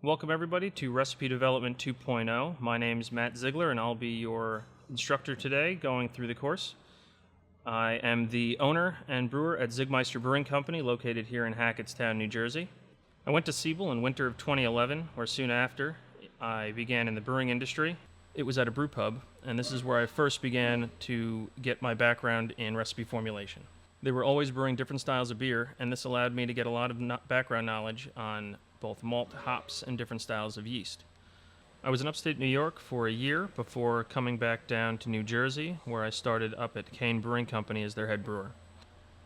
Welcome everybody to Recipe Development 2.0. My name is Matt Czigler and I'll be your instructor today going through the course. I am the owner and brewer at Czig Meister Brewing Company located here in Hackettstown, New Jersey. I went to Siebel in winter of 2011, where soon after I began in the brewing industry. It was at a brew pub, and this is where I first began to get my background in recipe formulation. They were always brewing different styles of beer, and this allowed me to get a lot of background knowledge on both malt, hops, and different styles of yeast. I was in upstate New York for a year before coming back down to New Jersey, where I started up at Kane Brewing Company as their head brewer.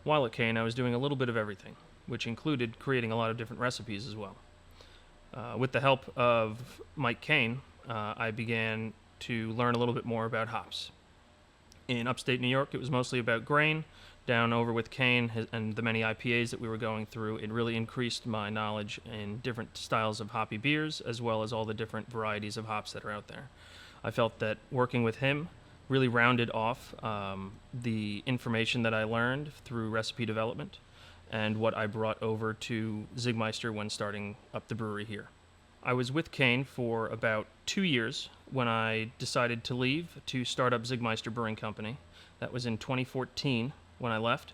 While at Kane, I was doing a little bit of everything, which included creating a lot of different recipes as well. With the help of Mike Kane, I began to learn a little bit more about hops. In upstate New York, it was mostly about grain. Down over with Kane and the many IPAs that we were going through, it really increased my knowledge in different styles of hoppy beers, as well as all the different varieties of hops that are out there. I felt that working with him really rounded off the information that I learned through recipe development and what I brought over to Czig Meister when starting up the brewery here. I was with Kane for about 2 years when I decided to leave to start up Czig Meister Brewing Company. That was in 2014 when I left,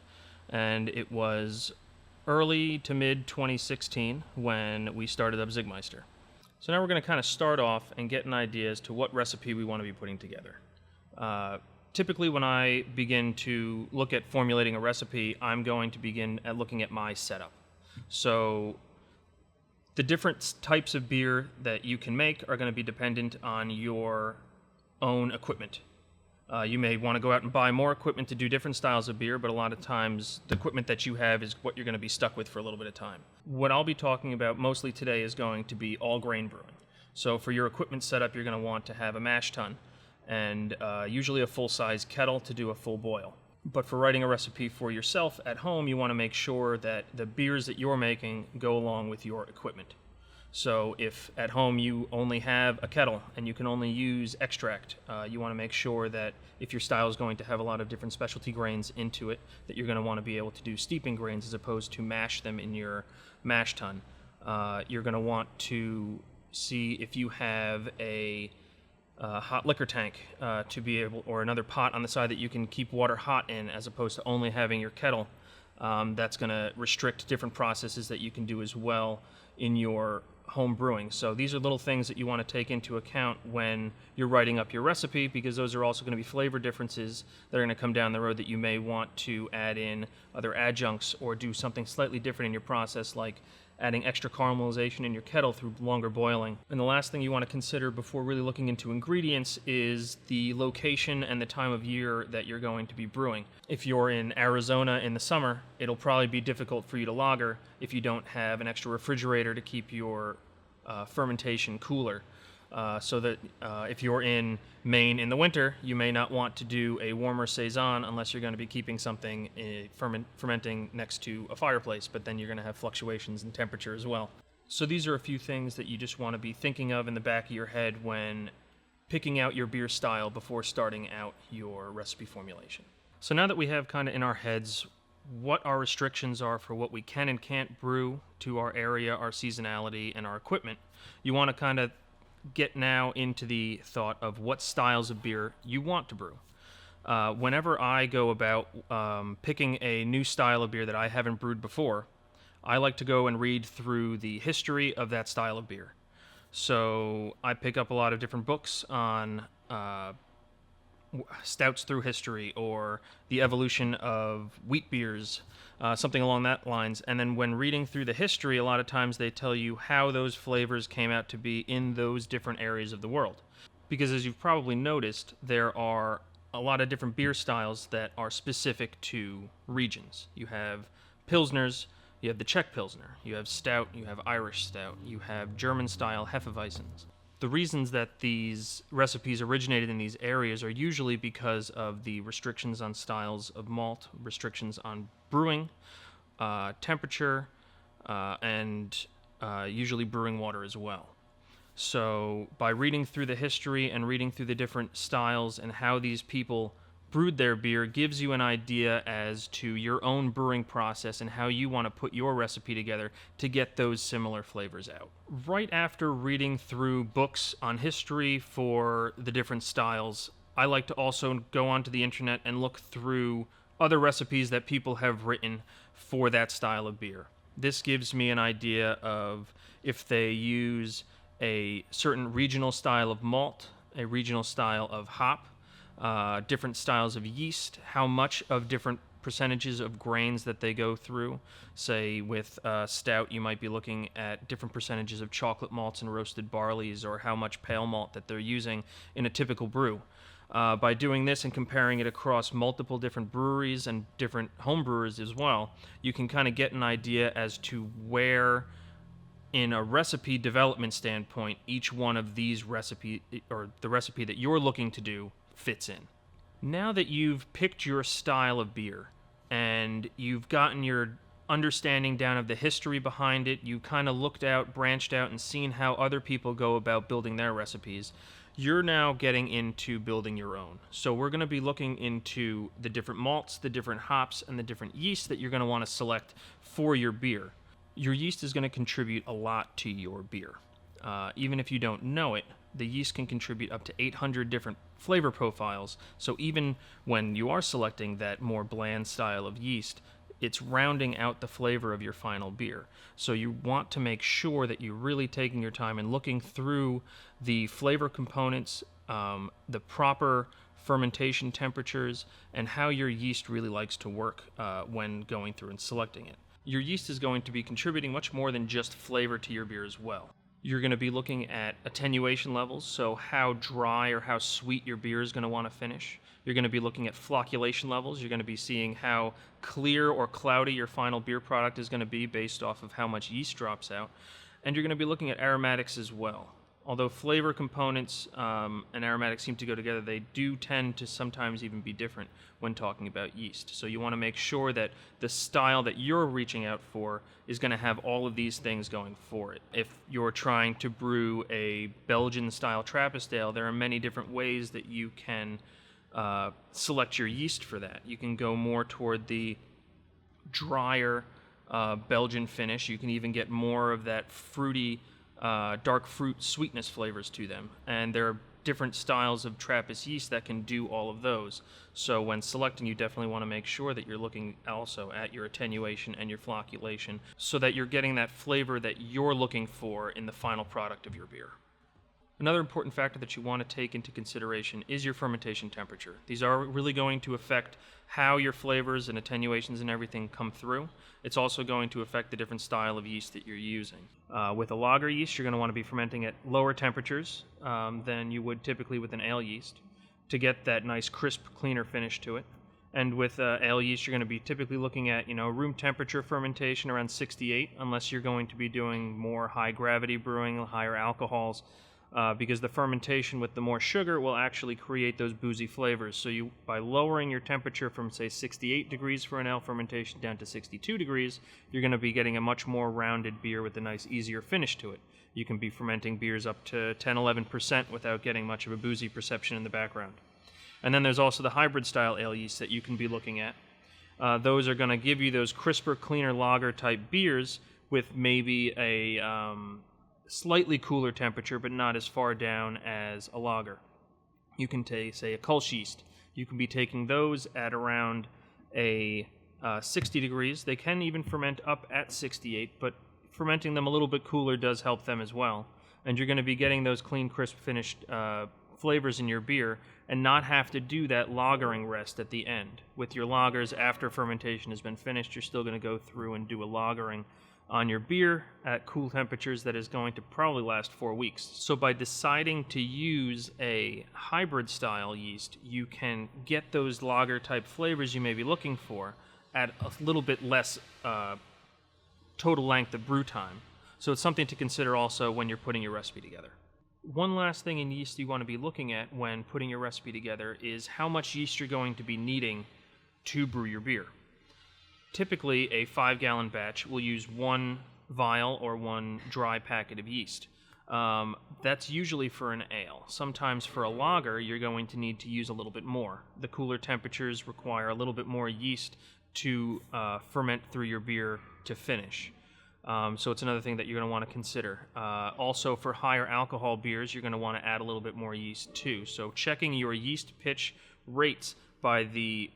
and it was early to mid 2016 when we started up Czig Meister. So now we're going to kind of start off and get an idea as to what recipe we want to be putting together. Typically when I begin to look at formulating a recipe, I'm going to begin at looking at my setup. So the different types of beer that you can make are going to be dependent on your own equipment. You may want to go out and buy more equipment to do different styles of beer, but a lot of times the equipment that you have is what you're going to be stuck with for a little bit of time. What I'll be talking about mostly today is going to be all grain brewing. So for your equipment setup, you're going to want to have a mash tun and usually a full-size kettle to do a full boil. But for writing a recipe for yourself at home, you want to make sure that the beers that you're making go along with your equipment. So if at home you only have a kettle and you can only use extract, you want to make sure that if your style is going to have a lot of different specialty grains into it, that you're going to want to be able to do steeping grains as opposed to mash them in your mash tun. You're going to want to see if you have a hot liquor tank to be able, or another pot on the side that you can keep water hot in as opposed to only having your kettle. That's going to restrict different processes that you can do as well in your home brewing. So these are little things that you want to take into account when you're writing up your recipe, because those are also going to be flavor differences that are going to come down the road that you may want to add in other adjuncts or do something slightly different in your process, like adding extra caramelization in your kettle through longer boiling. And the last thing you want to consider before really looking into ingredients is the location and the time of year that you're going to be brewing. If you're in Arizona in the summer, it'll probably be difficult for you to lager if you don't have an extra refrigerator to keep your fermentation cooler. So that if you're in Maine in the winter, you may not want to do a warmer saison unless you're going to be keeping something fermenting next to a fireplace, but then you're going to have fluctuations in temperature as well. So these are a few things that you just want to be thinking of in the back of your head when picking out your beer style before starting out your recipe formulation. So now that we have kind of in our heads what our restrictions are for what we can and can't brew to our area, our seasonality, and our equipment, you want to kind of get now into the thought of what styles of beer you want to brew. Whenever I go about picking a new style of beer that I haven't brewed before, I like to go and read through the history of that style of beer. So I pick up a lot of different books on stouts through history or the evolution of wheat beers, something along that lines. And then when reading through the history, a lot of times they tell you how those flavors came out to be in those different areas of the world. Because as you've probably noticed, there are a lot of different beer styles that are specific to regions. You have Pilsners, you have the Czech Pilsner, you have Stout, you have Irish Stout, you have German-style Hefeweizens. The reasons that these recipes originated in these areas are usually because of the restrictions on styles of malt, restrictions on brewing, temperature, and usually brewing water as well. So by reading through the history and reading through the different styles and how these people brewed their beer gives you an idea as to your own brewing process and how you want to put your recipe together to get those similar flavors out. Right after reading through books on history for the different styles, I like to also go onto the internet and look through other recipes that people have written for that style of beer. This gives me an idea of if they use a certain regional style of malt, a regional style of hop, different styles of yeast, how much of different percentages of grains that they go through. Say with stout, you might be looking at different percentages of chocolate malts and roasted barleys, or how much pale malt that they're using in a typical brew. By doing this and comparing it across multiple different breweries and different home brewers as well, you can kind of get an idea as to where, in a recipe development standpoint, each one of these recipe, or the recipe that you're looking to do, fits in. Now that you've picked your style of beer and you've gotten your understanding down of the history behind it, you kind of looked out, branched out, and seen how other people go about building their recipes, you're now getting into building your own. So we're going to be looking into the different malts, the different hops, and the different yeasts that you're going to want to select for your beer. Your yeast is going to contribute a lot to your beer. Even if you don't know it, the yeast can contribute up to 800 different flavor profiles. So even when you are selecting that more bland style of yeast, it's rounding out the flavor of your final beer. So you want to make sure that you're really taking your time and looking through the flavor components, the proper fermentation temperatures, and how your yeast really likes to work when going through and selecting it. Your yeast is going to be contributing much more than just flavor to your beer as well. You're going to be looking at attenuation levels, so how dry or how sweet your beer is going to want to finish. You're going to be looking at flocculation levels. You're going to be seeing how clear or cloudy your final beer product is going to be based off of how much yeast drops out. And you're going to be looking at aromatics as well. Although flavor components and aromatics seem to go together, they do tend to sometimes even be different when talking about yeast. So you want to make sure that the style that you're reaching out for is going to have all of these things going for it. If you're trying to brew a Belgian-style Trappist ale, there are many different ways that you can select your yeast for that. You can go more toward the drier Belgian finish. You can even get more of that fruity, dark fruit sweetness flavors to them. And there are different styles of Trappist yeast that can do all of those. So when selecting, you definitely want to make sure that you're looking also at your attenuation and your flocculation so that you're getting that flavor that you're looking for in the final product of your beer. Another important factor that you want to take into consideration is your fermentation temperature. These are really going to affect how your flavors and attenuations and everything come through. It's also going to affect the different style of yeast that you're using. With a lager yeast, you're going to want to be fermenting at lower temperatures than you would typically with an ale yeast to get that nice, crisp, cleaner finish to it. And with ale yeast, you're going to be typically looking at, room temperature fermentation around 68, unless you're going to be doing more high gravity brewing, higher alcohols. Because the fermentation with the more sugar will actually create those boozy flavors. So by lowering your temperature from, say, 68 degrees for an ale fermentation down to 62 degrees, you're going to be getting a much more rounded beer with a nice, easier finish to it. You can be fermenting beers up to 10-11% without getting much of a boozy perception in the background. And then there's also the hybrid-style ale yeast that you can be looking at. Those are going to give you those crisper, cleaner lager-type beers with maybe a slightly cooler temperature, but not as far down as a lager. You can take, say, a Kolsch yeast. You can be taking those at around a 60 degrees. They can even ferment up at 68, but fermenting them a little bit cooler does help them as well. And you're going to be getting those clean, crisp, finished flavors in your beer and not have to do that lagering rest at the end. With your lagers, after fermentation has been finished, you're still going to go through and do a lagering on your beer at cool temperatures that is going to probably last 4 weeks. So by deciding to use a hybrid style yeast, you can get those lager type flavors you may be looking for at a little bit less total length of brew time. So it's something to consider also when you're putting your recipe together. One last thing in yeast you want to be looking at when putting your recipe together is how much yeast you're going to be needing to brew your beer. Typically, a 5-gallon batch will use one vial or one dry packet of yeast. That's usually for an ale. Sometimes for a lager, you're going to need to use a little bit more. The cooler temperatures require a little bit more yeast to ferment through your beer to finish. So it's another thing that you're going to want to consider. Also, for higher alcohol beers, you're going to want to add a little bit more yeast too. So checking your yeast pitch rates by the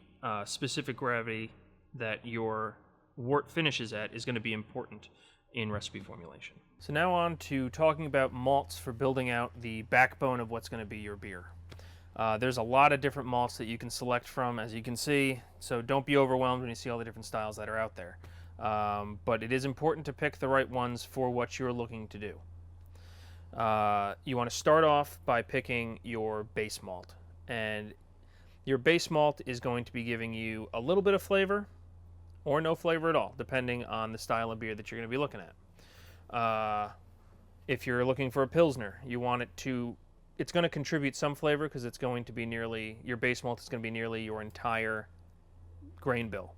specific gravity that your wort finishes at is going to be important in recipe formulation. So now on to talking about malts for building out the backbone of what's going to be your beer. There's a lot of different malts that you can select from, as you can see, so don't be overwhelmed when you see all the different styles that are out there. But it is important to pick the right ones for what you're looking to do. You want to start off by picking your base malt, and your base malt is going to be giving you a little bit of flavor or no flavor at all, depending on the style of beer that you're going to be looking at. If you're looking for a Pilsner, you want it to, it's going to contribute some flavor because it's going to be nearly, your base malt is going to be nearly your entire grain bill.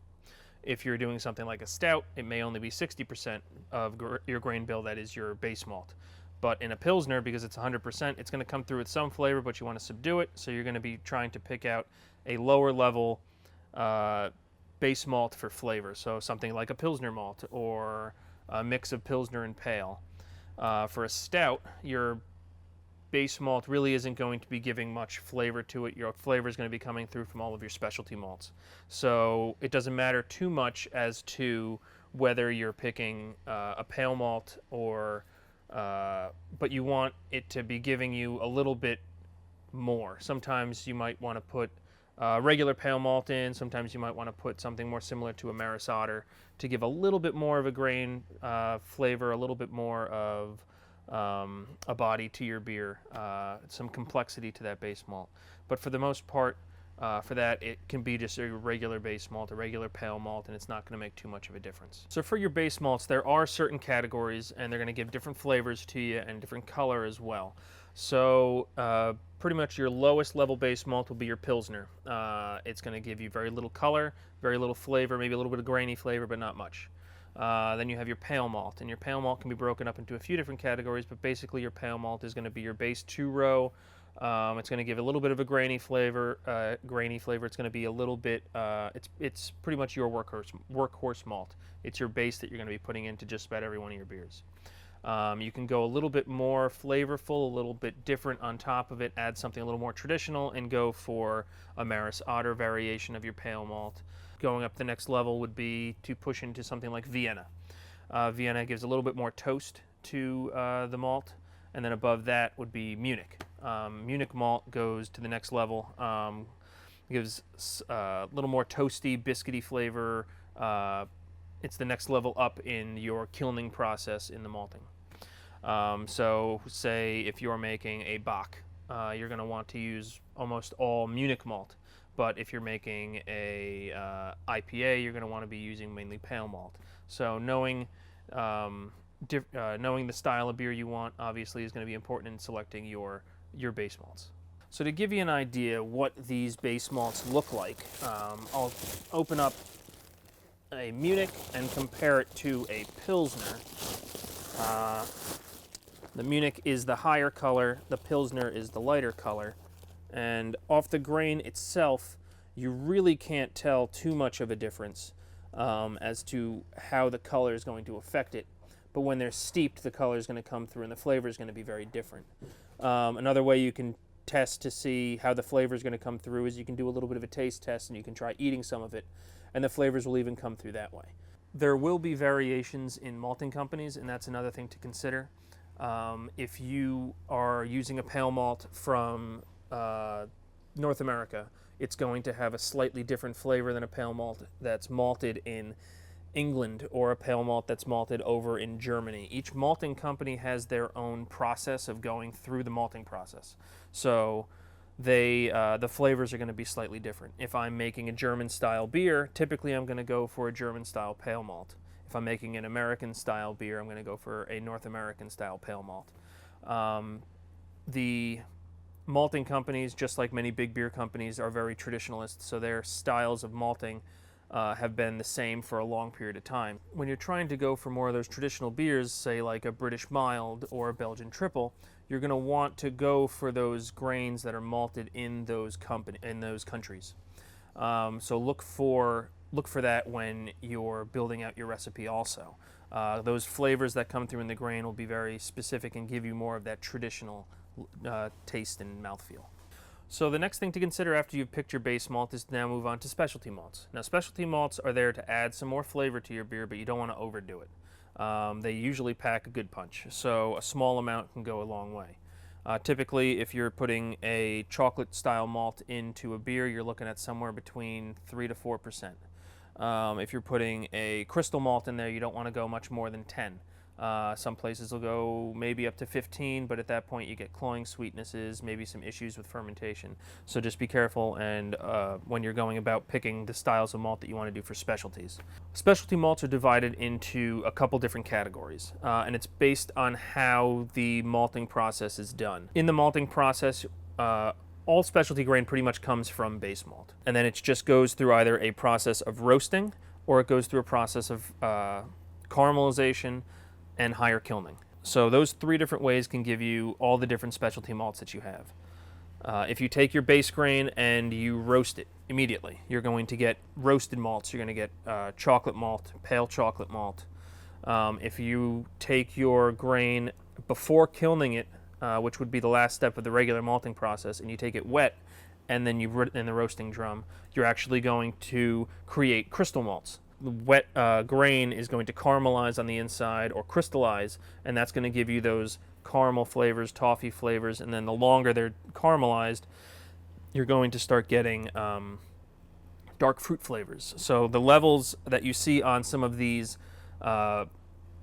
If you're doing something like a stout, it may only be 60% of your grain bill that is your base malt. But in a Pilsner, because it's 100%, it's going to come through with some flavor, but you want to subdue it, so you're going to be trying to pick out a lower level base malt for flavor. So something like a Pilsner malt or a mix of Pilsner and Pale. For a stout, your base malt really isn't going to be giving much flavor to it. Your flavor is going to be coming through from all of your specialty malts. So it doesn't matter too much as to whether you're picking a pale malt or, but you want it to be giving you a little bit more. Sometimes you might want to put regular pale malt in. Sometimes you might want to put something more similar to a Maris Otter to give a little bit more of a grain flavor, a little bit more of a body to your beer, some complexity to that base malt. But for the most part, for that, it can be just a regular base malt, a regular pale malt, and it's not going to make too much of a difference. So for your base malts, there are certain categories, and they're going to give different flavors to you and different color as well. So pretty much your lowest level base malt will be your Pilsner. It's going to give you very little color, very little flavor, maybe a little bit of grainy flavor, but not much. Then you have your pale malt, and your pale malt can be broken up into a few different categories, but basically your pale malt is going to be your base 2-row. It's going to give a little bit of a grainy flavor. It's going to be a little bit. It's pretty much your workhorse malt. It's your base that you're going to be putting into just about every one of your beers. You can go a little bit more flavorful, a little bit different on top of it, add something a little more traditional, and go for a Maris Otter variation of your pale malt. Going up the next level would be to push into something like Vienna. Vienna gives a little bit more toast to the malt, and then above that would be Munich. Munich malt goes to the next level, gives a little more toasty, biscuity flavor. It's the next level up in your kilning process in the malting. So say if you're making a Bock, you're going to want to use almost all Munich malt. But if you're making a IPA, you're going to want to be using mainly pale malt. So knowing the style of beer you want obviously is going to be important in selecting your base malts. So to give you an idea what these base malts look like, I'll open up a Munich and compare it to a Pilsner. The Munich is the higher color, the Pilsner is the lighter color. And off the grain itself, you really can't tell too much of a difference as to how the color is going to affect it. But when they're steeped, the color is going to come through and the flavor is going to be very different. Another way you can test to see how the flavor is going to come through is you can do a little bit of a taste test, and you can try eating some of it, and the flavors will even come through that way. There will be variations in malting companies, and that's another thing to consider. If you are using a pale malt from North America, it's going to have a slightly different flavor than a pale malt that's malted in England or a pale malt that's malted over in Germany. Each malting company has their own process of going through the malting process. So the flavors are going to be slightly different. If I'm making a German style beer, typically I'm going to go for a German style pale malt. If I'm making an American style beer, I'm going to go for a North American style pale malt. The malting companies, just like many big beer companies, are very traditionalist, so their styles of malting have been the same for a long period of time. When you're trying to go for more of those traditional beers, say like a British mild or a Belgian triple, you're going to want to go for those grains that are malted in those countries. So look for that when you're building out your recipe also. Those flavors that come through in the grain will be very specific and give you more of that traditional taste and mouthfeel. So the next thing to consider after you've picked your base malt is to now move on to specialty malts. Now specialty malts are there to add some more flavor to your beer, but you don't want to overdo it. They usually pack a good punch, so a small amount can go a long way. Typically, if you're putting a chocolate style malt into a beer, you're looking at somewhere between 3 to 4%. If you're putting a crystal malt in there, you don't want to go much more than 10. Some places will go maybe up to 15, but at that point you get cloying sweetnesses, maybe some issues with fermentation. So just be careful and when you're going about picking the styles of malt that you want to do for specialties. Specialty malts are divided into a couple different categories, and it's based on how the malting process is done. In the malting process, all specialty grain pretty much comes from base malt, and then it just goes through either a process of roasting or it goes through a process of caramelization and higher kilning. So those three different ways can give you all the different specialty malts that you have. If you take your base grain and you roast it immediately, you're going to get roasted malts. You're going to get chocolate malt, pale chocolate malt. If you take your grain before kilning it, which would be the last step of the regular malting process, and you take it wet and then you put it in the roasting drum, you're actually going to create crystal malts. The wet grain is going to caramelize on the inside or crystallize, and that's going to give you those caramel flavors, toffee flavors, and then the longer they're caramelized, you're going to start getting dark fruit flavors. So the levels that you see on some of these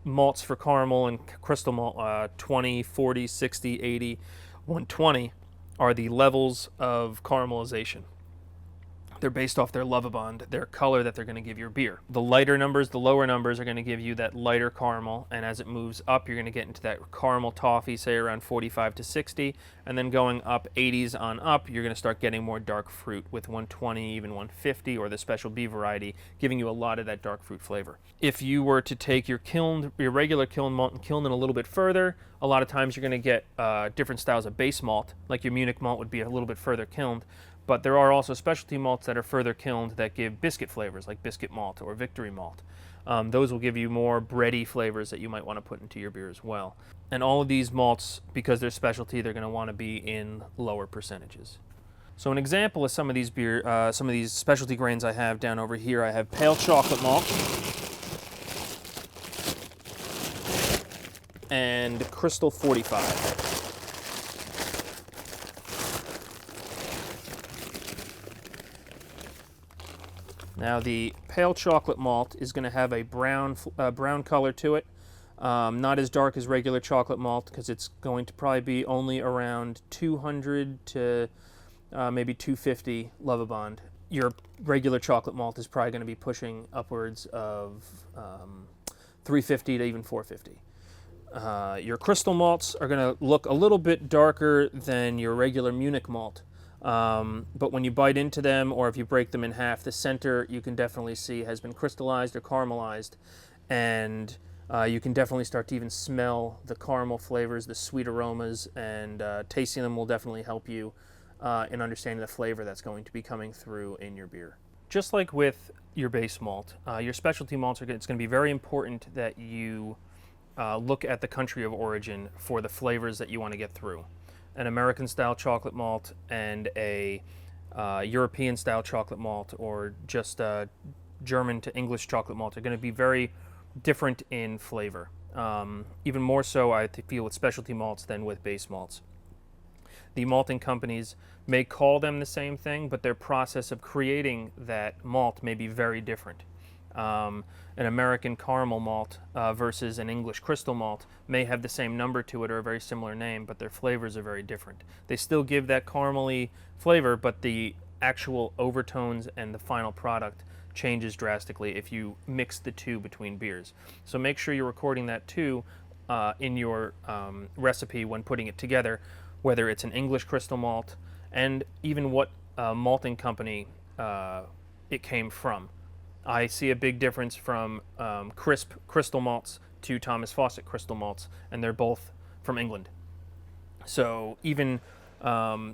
malts for caramel and crystal malt, 20, 40, 60, 80, 120, are the levels of caramelization. They're based off their Lovibond, their color that they're going to give your beer. The lighter numbers, the lower numbers are going to give you that lighter caramel, and as it moves up, you're going to get into that caramel toffee, say around 45 to 60, and then going up 80s on up, you're going to start getting more dark fruit with 120, even 150, or the Special B variety, giving you a lot of that dark fruit flavor. If you were to take your regular kiln malt and kiln it a little bit further, a lot of times you're going to get different styles of base malt, like your Munich malt would be a little bit further kilned. But there are also specialty malts that are further kilned that give biscuit flavors, like biscuit malt or victory malt. Those will give you more bready flavors that you might want to put into your beer as well. And all of these malts, because they're specialty, they're going to want to be in lower percentages. So an example of some of these specialty grains I have down over here, I have pale chocolate malt and Crystal 45. Now the pale chocolate malt is going to have a brown color to it, not as dark as regular chocolate malt because it's going to probably be only around 200 to maybe 250 Lovibond. Your regular chocolate malt is probably going to be pushing upwards of 350 to even 450. Your crystal malts are going to look a little bit darker than your regular Munich malt. But when you bite into them or if you break them in half, the center you can definitely see has been crystallized or caramelized, and you can definitely start to even smell the caramel flavors, the sweet aromas, and tasting them will definitely help you in understanding the flavor that's going to be coming through in your beer. Just like with your base malt, your specialty malts, it's going to be very important that you look at the country of origin for the flavors that you want to get through. An American-style chocolate malt and a European-style chocolate malt, or just German to English chocolate malt, are going to be very different in flavor. Even more so, I feel, with specialty malts than with base malts. The malting companies may call them the same thing, but their process of creating that malt may be very different. An American caramel malt versus an English crystal malt may have the same number to it or a very similar name, but their flavors are very different. They still give that caramely flavor, but the actual overtones and the final product changes drastically if you mix the two between beers. So make sure you're recording that too in your recipe when putting it together, whether it's an English crystal malt and even what malting company it came from. I see a big difference from crisp crystal malts to Thomas Fawcett crystal malts, and they're both from England. So even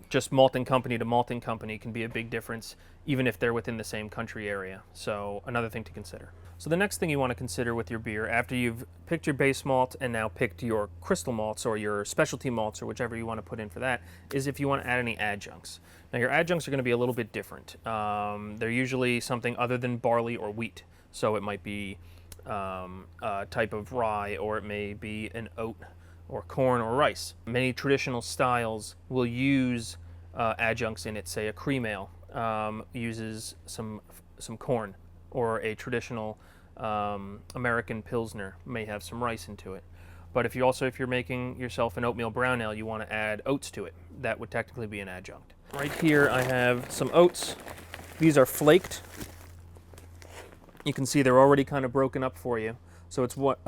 just malting company to malting company can be a big difference, even if they're within the same country area. So another thing to consider. So the next thing you want to consider with your beer, after you've picked your base malt and now picked your crystal malts or your specialty malts or whichever you want to put in for that, is if you want to add any adjuncts. Now your adjuncts are going to be a little bit different. They're usually something other than barley or wheat. So it might be a type of rye, or it may be an oat or corn or rice. Many traditional styles will use adjuncts in it. Say a cream ale uses some corn, or a traditional American Pilsner may have some rice into it. But if you're making yourself an oatmeal brown ale, you want to add oats to it. That would technically be an adjunct. Right here I have some oats. These are flaked. You can see they're already kind of broken up for you. So it's what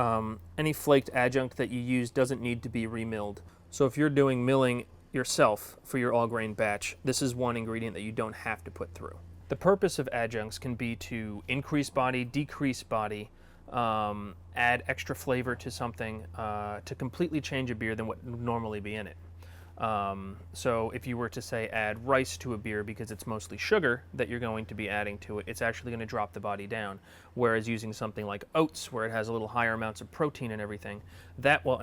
any flaked adjunct that you use doesn't need to be remilled. So if you're doing milling yourself for your all grain batch, this is one ingredient that you don't have to put through. The purpose of adjuncts can be to increase body, decrease body, add extra flavor to something, to completely change a beer than what would normally be in it. So if you were to say add rice to a beer because it's mostly sugar that you're going to be adding to it, it's actually going to drop the body down. Whereas using something like oats, where it has a little higher amounts of protein and everything, that will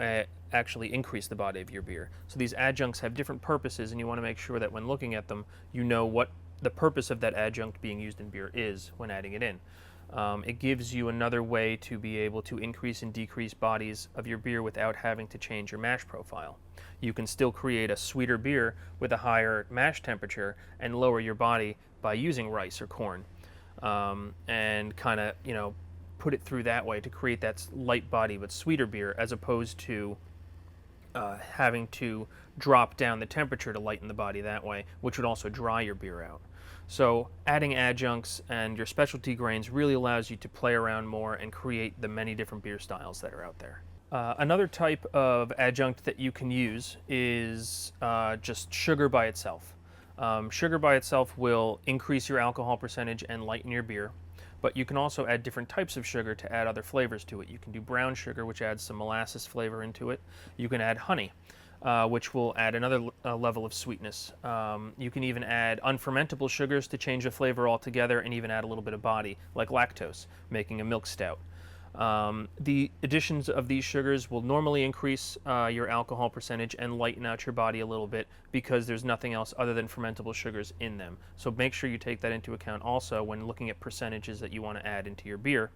actually increase the body of your beer. So these adjuncts have different purposes, and you want to make sure that when looking at them, you know what the purpose of that adjunct being used in beer is when adding it in. It gives you another way to be able to increase and decrease bodies of your beer without having to change your mash profile. You can still create a sweeter beer with a higher mash temperature and lower your body by using rice or corn, and kind of, put it through that way to create that light body but sweeter beer, as opposed to having to drop down the temperature to lighten the body that way, which would also dry your beer out. So adding adjuncts and your specialty grains really allows you to play around more and create the many different beer styles that are out there. Another type of adjunct that you can use is just sugar by itself. Sugar by itself will increase your alcohol percentage and lighten your beer, but you can also add different types of sugar to add other flavors to it. You can do brown sugar, which adds some molasses flavor into it. You can add honey, which will add another level of sweetness. You can even add unfermentable sugars to change the flavor altogether, and even add a little bit of body, like lactose, making a milk stout. The additions of these sugars will normally increase your alcohol percentage and lighten out your body a little bit, because there's nothing else other than fermentable sugars in them. So make sure you take that into account also when looking at percentages that you want to add into your beer.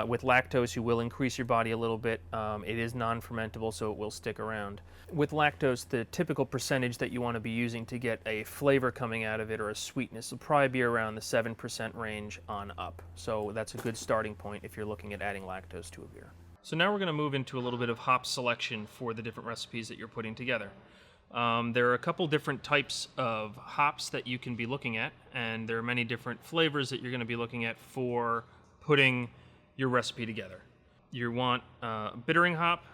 With lactose, you will increase your body a little bit. It is non-fermentable, so it will stick around. With lactose, the typical percentage that you want to be using to get a flavor coming out of it, or a sweetness, will probably be around the 7% range on up. So that's a good starting point if you're looking at adding lactose to a beer. So now we're going to move into a little bit of hop selection for the different recipes that you're putting together. There are a couple different types of hops that you can be looking at, and there are many different flavors that you're going to be looking at for putting your recipe together. You want a bittering hop,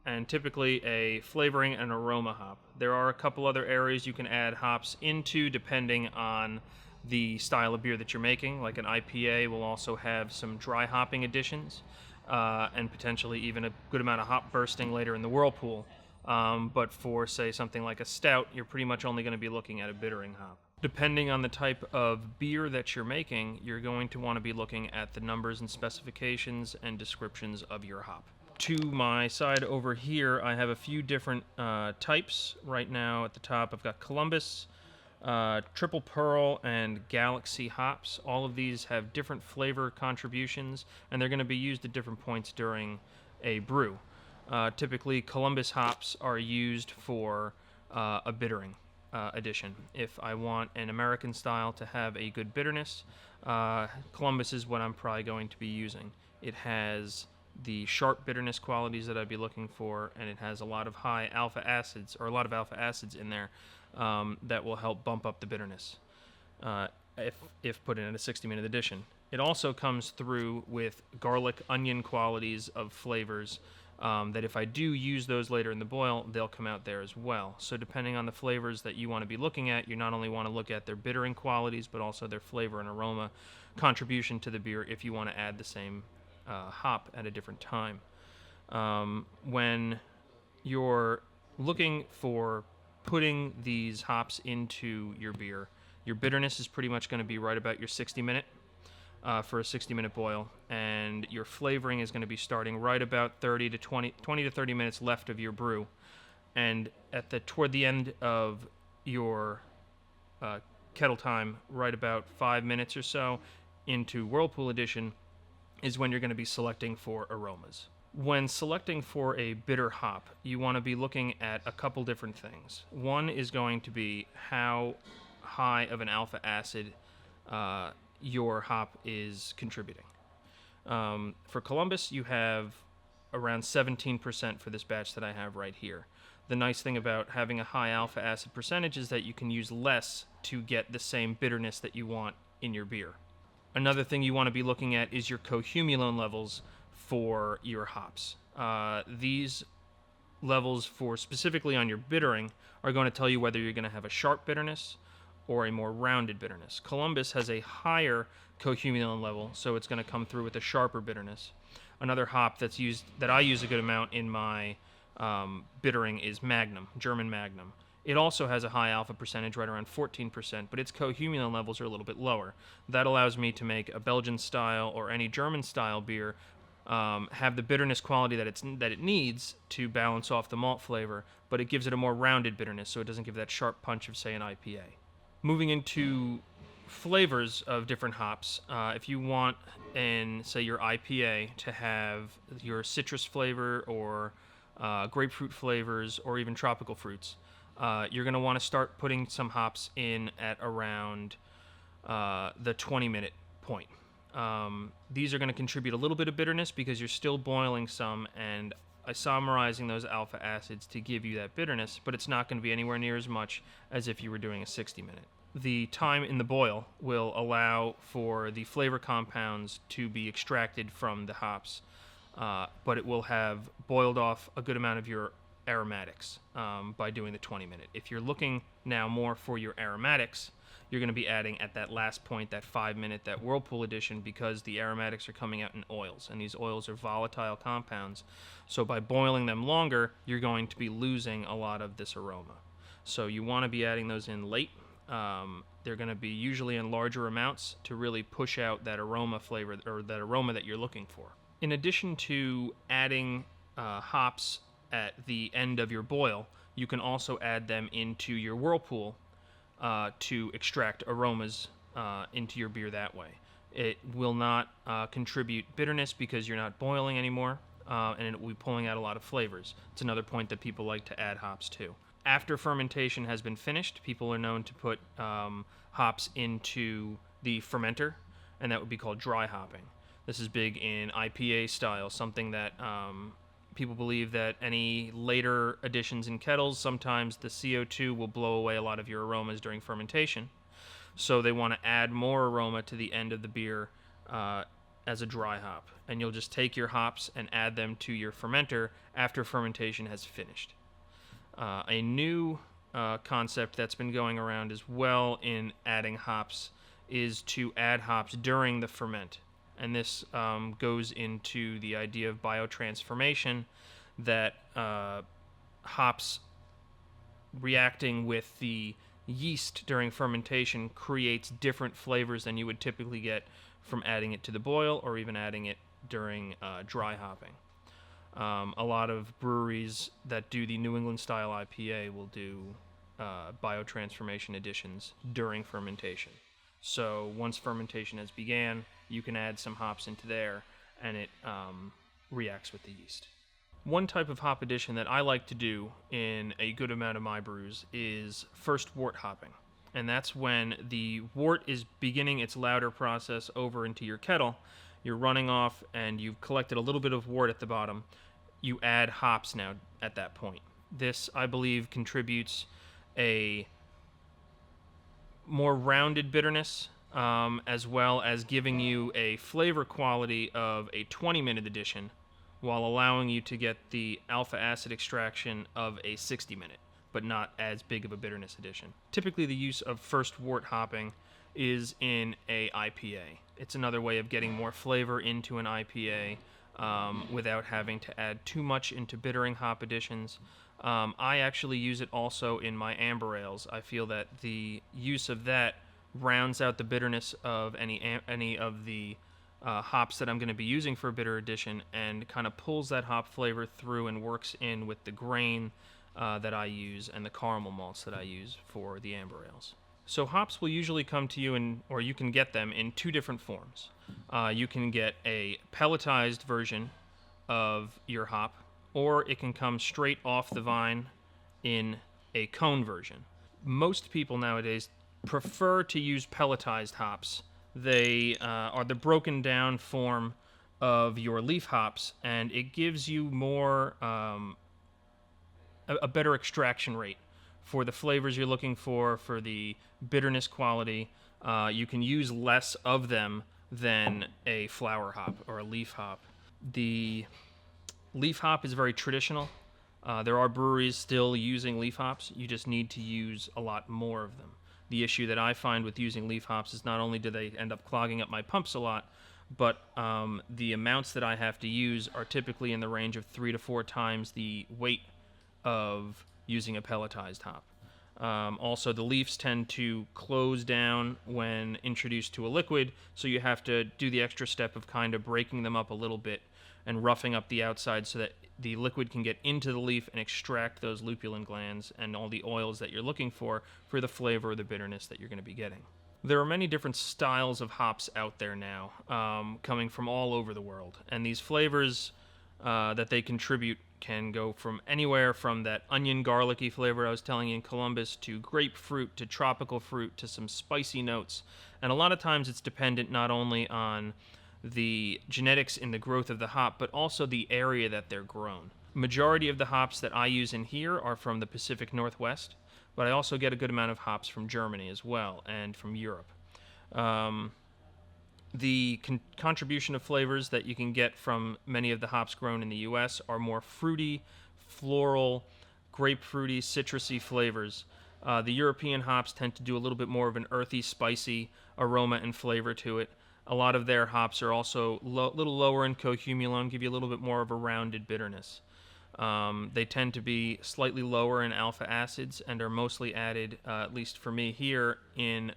and typically a flavoring and aroma hop. There are a couple other areas you can add hops into depending on the style of beer that you're making. Like an IPA will also have some dry hopping additions, and potentially even a good amount of hop bursting later in the whirlpool. But for, say, something like a stout, you're pretty much only going to be looking at a bittering hop. Depending on the type of beer that you're making, you're going to want to be looking at the numbers and specifications and descriptions of your hop. To my side over here, I have a few different types. Right now at the top, I've got Columbus, Triple Pearl, and Galaxy hops. All of these have different flavor contributions, and they're going to be used at different points during a brew. Typically, Columbus hops are used for a bittering addition. If I want an American style to have a good bitterness, Columbus is what I'm probably going to be using. It has the sharp bitterness qualities that I'd be looking for, and it has a lot of high alpha acids, or a lot of alpha acids in there, that will help bump up the bitterness if put in a 60-minute addition. It also comes through with garlic onion qualities of flavors that if I do use those later in the boil, they'll come out there as well. So depending on the flavors that you want to be looking at, you not only want to look at their bittering qualities, but also their flavor and aroma contribution to the beer if you want to add the same hop at a different time. When you're looking for putting these hops into your beer, your bitterness is pretty much going to be right about your 60-minute for a 60-minute boil, and your flavoring is going to be starting right about 20 to 30 minutes left of your brew, and toward the end of your kettle time, right about 5 minutes or so into Whirlpool edition, is when you're going to be selecting for aromas. When selecting for a bitter hop, you want to be looking at a couple different things. One is going to be how high of an alpha acid your hop is contributing. For Columbus, you have around 17% for this batch that I have right here. The nice thing about having a high alpha acid percentage is that you can use less to get the same bitterness that you want in your beer. Another thing you want to be looking at is your cohumulone levels for your hops. These levels for specifically on your bittering are going to tell you whether you're going to have a sharp bitterness or a more rounded bitterness. Columbus has a higher cohumulone level, so it's going to come through with a sharper bitterness. Another hop that I use a good amount in my bittering is Magnum, German Magnum. It also has a high alpha percentage, right around 14%, but its cohumulone levels are a little bit lower. That allows me to make a Belgian style or any German style beer have the bitterness quality that it needs to balance off the malt flavor, but it gives it a more rounded bitterness, so it doesn't give that sharp punch of, say, an IPA. Moving into flavors of different hops, if you want in, say, your IPA to have your citrus flavor or grapefruit flavors or even tropical fruits, you're going to want to start putting some hops in at around the 20-minute point. These are going to contribute a little bit of bitterness because you're still boiling some and isomerizing those alpha acids to give you that bitterness, but it's not going to be anywhere near as much as if you were doing a 60-minute. The time in the boil will allow for the flavor compounds to be extracted from the hops, but it will have boiled off a good amount of your aromatics by doing the 20-minute. If you're looking now more for your aromatics, you're going to be adding at that last point, that 5-minute, that Whirlpool edition, because the aromatics are coming out in oils, and these oils are volatile compounds. So by boiling them longer, you're going to be losing a lot of this aroma. So you want to be adding those in late. They're going to be usually in larger amounts to really push out that aroma flavor or that aroma that you're looking for. In addition to adding hops at the end of your boil, you can also add them into your Whirlpool to extract aromas into your beer that way. It will not contribute bitterness because you're not boiling anymore, and it will be pulling out a lot of flavors. It's another point that people like to add hops to. After fermentation has been finished, people are known to put hops into the fermenter, and that would be called dry hopping. This is big in IPA style, something that people believe that any later additions in kettles, sometimes the CO2 will blow away a lot of your aromas during fermentation. So they want to add more aroma to the end of the beer as a dry hop. And you'll just take your hops and add them to your fermenter after fermentation has finished. A new concept that's been going around as well in adding hops is to add hops during the ferment. And this goes into the idea of biotransformation, that hops reacting with the yeast during fermentation creates different flavors than you would typically get from adding it to the boil or even adding it during dry hopping. A lot of breweries that do the New England style IPA will do biotransformation additions during fermentation. So once fermentation has began, you can add some hops into there, and it reacts with the yeast. One type of hop addition that I like to do in a good amount of my brews is first wort hopping. And that's when the wort is beginning its lauter process over into your kettle. You're running off, and you've collected a little bit of wort at the bottom. You add hops now at that point. This, I believe, contributes a more rounded bitterness, as well as giving you a flavor quality of a 20-minute addition while allowing you to get the alpha acid extraction of a 60-minute, but not as big of a bitterness addition. Typically, the use of first wort hopping is in a IPA. It's another way of getting more flavor into an IPA without having to add too much into bittering hop additions. I actually use it also in my amber ales. I feel that the use of that rounds out the bitterness of any of the hops that I'm going to be using for a bitter addition, and kind of pulls that hop flavor through and works in with the grain that I use and the caramel malts that I use for the amber ales. So hops will usually come to you or you can get them in two different forms. You can get a pelletized version of your hop, or it can come straight off the vine in a cone version. Most people nowadays prefer to use pelletized hops. They are the broken down form of your leaf hops, and it gives you more a better extraction rate for the flavors you're looking for the bitterness quality. You can use less of them than a flower hop or a leaf hop. The leaf hop is very traditional. There are breweries still using leaf hops. You just need to use a lot more of them. The issue that I find with using leaf hops is not only do they end up clogging up my pumps a lot, but the amounts that I have to use are typically in the range of 3 to 4 times the weight of using a pelletized hop. Also, the leaves tend to close down when introduced to a liquid, so you have to do the extra step of kind of breaking them up a little bit and roughing up the outside so that the liquid can get into the leaf and extract those lupulin glands and all the oils that you're looking for the flavor or the bitterness that you're going to be getting. There are many different styles of hops out there now, coming from all over the world, and these flavors that they contribute can go from anywhere from that onion garlicky flavor I was telling you in Columbus, to grapefruit, to tropical fruit, to some spicy notes. And a lot of times it's dependent not only on the genetics in the growth of the hop, but also the area that they're grown. Majority of the hops that I use in here are from the Pacific Northwest, but I also get a good amount of hops from Germany as well, and from Europe. The contribution of flavors that you can get from many of the hops grown in the U.S. are more fruity, floral, grapefruity, citrusy flavors. The European hops tend to do a little bit more of an earthy, spicy aroma and flavor to it. A lot of their hops are also a little lower in cohumulone, give you a little bit more of a rounded bitterness. They tend to be slightly lower in alpha acids and are mostly added, at least for me here, in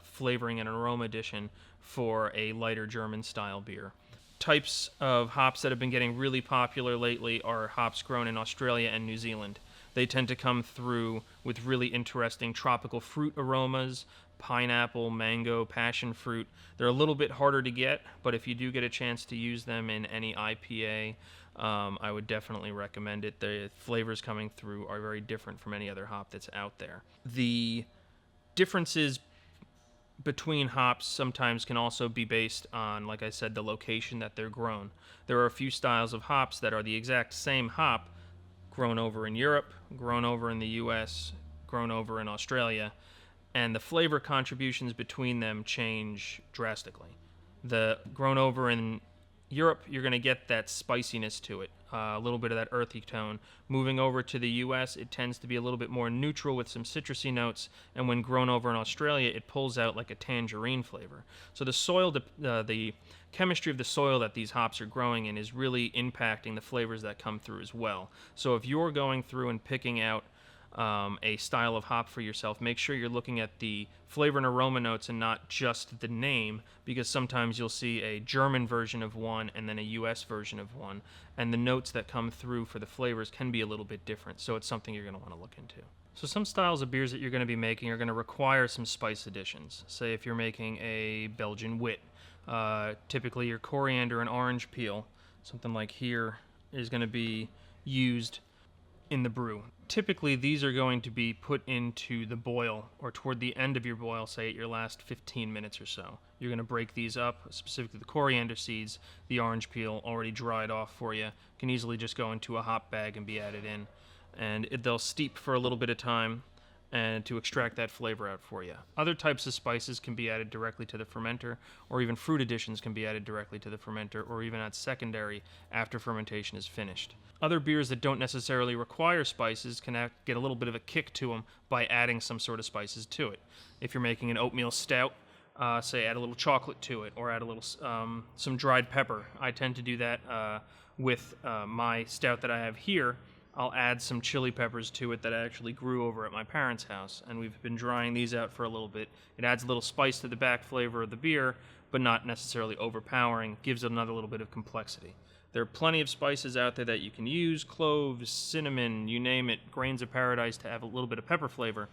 flavoring and aroma addition for a lighter German-style beer. Types of hops that have been getting really popular lately are hops grown in Australia and New Zealand. They tend to come through with really interesting tropical fruit aromas, pineapple, mango, passion fruit. They're a little bit harder to get, but if you do get a chance to use them in any IPA, I would definitely recommend it. The flavors coming through are very different from any other hop that's out there. The differences between hops sometimes can also be based on, like I said, the location that they're grown. There are a few styles of hops that are the exact same hop, grown over in Europe, grown over in the US, grown over in Australia, and the flavor contributions between them change drastically. The grown over in Europe, you're going to get that spiciness to it, a little bit of that earthy tone. Moving over to the U.S., it tends to be a little bit more neutral with some citrusy notes, and when grown over in Australia, it pulls out like a tangerine flavor. So the soil, the chemistry of the soil that these hops are growing in is really impacting the flavors that come through as well. So if you're going through and picking out a style of hop for yourself, make sure you're looking at the flavor and aroma notes and not just the name, because sometimes you'll see a German version of one and then a US version of one, and the notes that come through for the flavors can be a little bit different, so it's something you're going to want to look into. So some styles of beers that you're going to be making are going to require some spice additions. Say if you're making a Belgian wit, typically your coriander and orange peel, something like here, is going to be used in the brew. Typically, these are going to be put into the boil, or toward the end of your boil, say at your last 15 minutes or so. You're going to break these up, specifically the coriander seeds, the orange peel already dried off for you, can easily just go into a hop bag and be added in. And they'll steep for a little bit of time, and to extract that flavor out for you. Other types of spices can be added directly to the fermenter, or even fruit additions can be added directly to the fermenter, or even add secondary after fermentation is finished. Other beers that don't necessarily require spices can get a little bit of a kick to them by adding some sort of spices to it. If you're making an oatmeal stout, say add a little chocolate to it, or add a little some dried pepper. I tend to do that with my stout that I have here. I'll add some chili peppers to it that I actually grew over at my parents' house, and we've been drying these out for a little bit. It adds a little spice to the back flavor of the beer, but not necessarily overpowering, gives it another little bit of complexity. There are plenty of spices out there that you can use, cloves, cinnamon, you name it, grains of paradise to have a little bit of pepper flavor,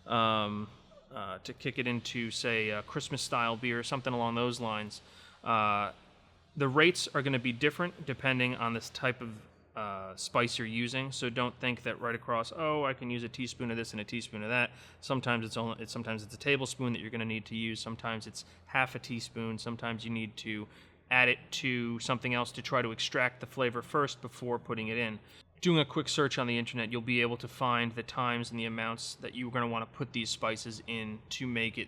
to kick it into, say, a Christmas-style beer, something along those lines. The rates are going to be different depending on this type of spice you're using, so don't think that right across, I can use a teaspoon of this and a teaspoon of that. Sometimes it's a tablespoon that you're going to need to use. Sometimes it's half a teaspoon. Sometimes you need to add it to something else to try to extract the flavor first before putting it in. Doing a quick search on the internet, you'll be able to find the times and the amounts that you're going to want to put these spices in to make it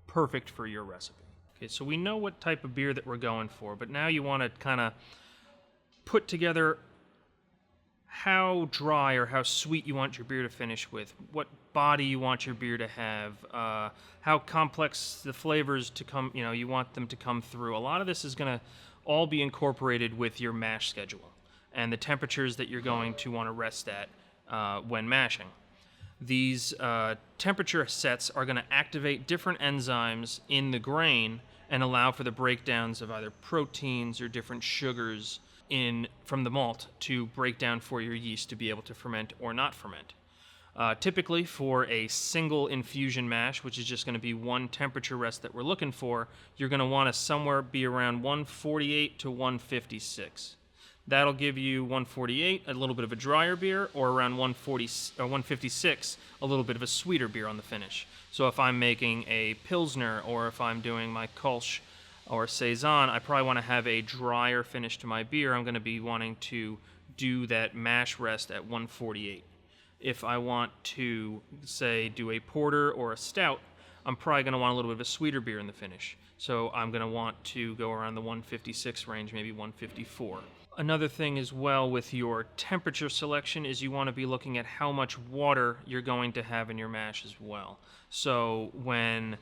perfect for your recipe. Okay, so we know what type of beer that we're going for, but now you want to kind of put together how dry or how sweet you want your beer to finish with, what body you want your beer to have, how complex the flavors to come, you want them to come through. A lot of this is going to all be incorporated with your mash schedule and the temperatures that you're going to want to rest at when mashing. These temperature sets are going to activate different enzymes in the grain and allow for the breakdowns of either proteins or different sugars from the malt to break down for your yeast to be able to ferment or not ferment. Typically for a single infusion mash, which is just going to be one temperature rest that we're looking for, you're going to want to somewhere be around 148 to 156. That'll give you 148, a little bit of a drier beer, or around 156, a little bit of a sweeter beer on the finish. So if I'm making a Pilsner, or if I'm doing my Kolsch or Saison, I probably want to have a drier finish to my beer. I'm going to be wanting to do that mash rest at 148. If I want to, say, do a porter or a stout, I'm probably going to want a little bit of a sweeter beer in the finish. So I'm going to want to go around the 156 range, maybe 154. Another thing as well with your temperature selection is you want to be looking at how much water you're going to have in your mash as well. So when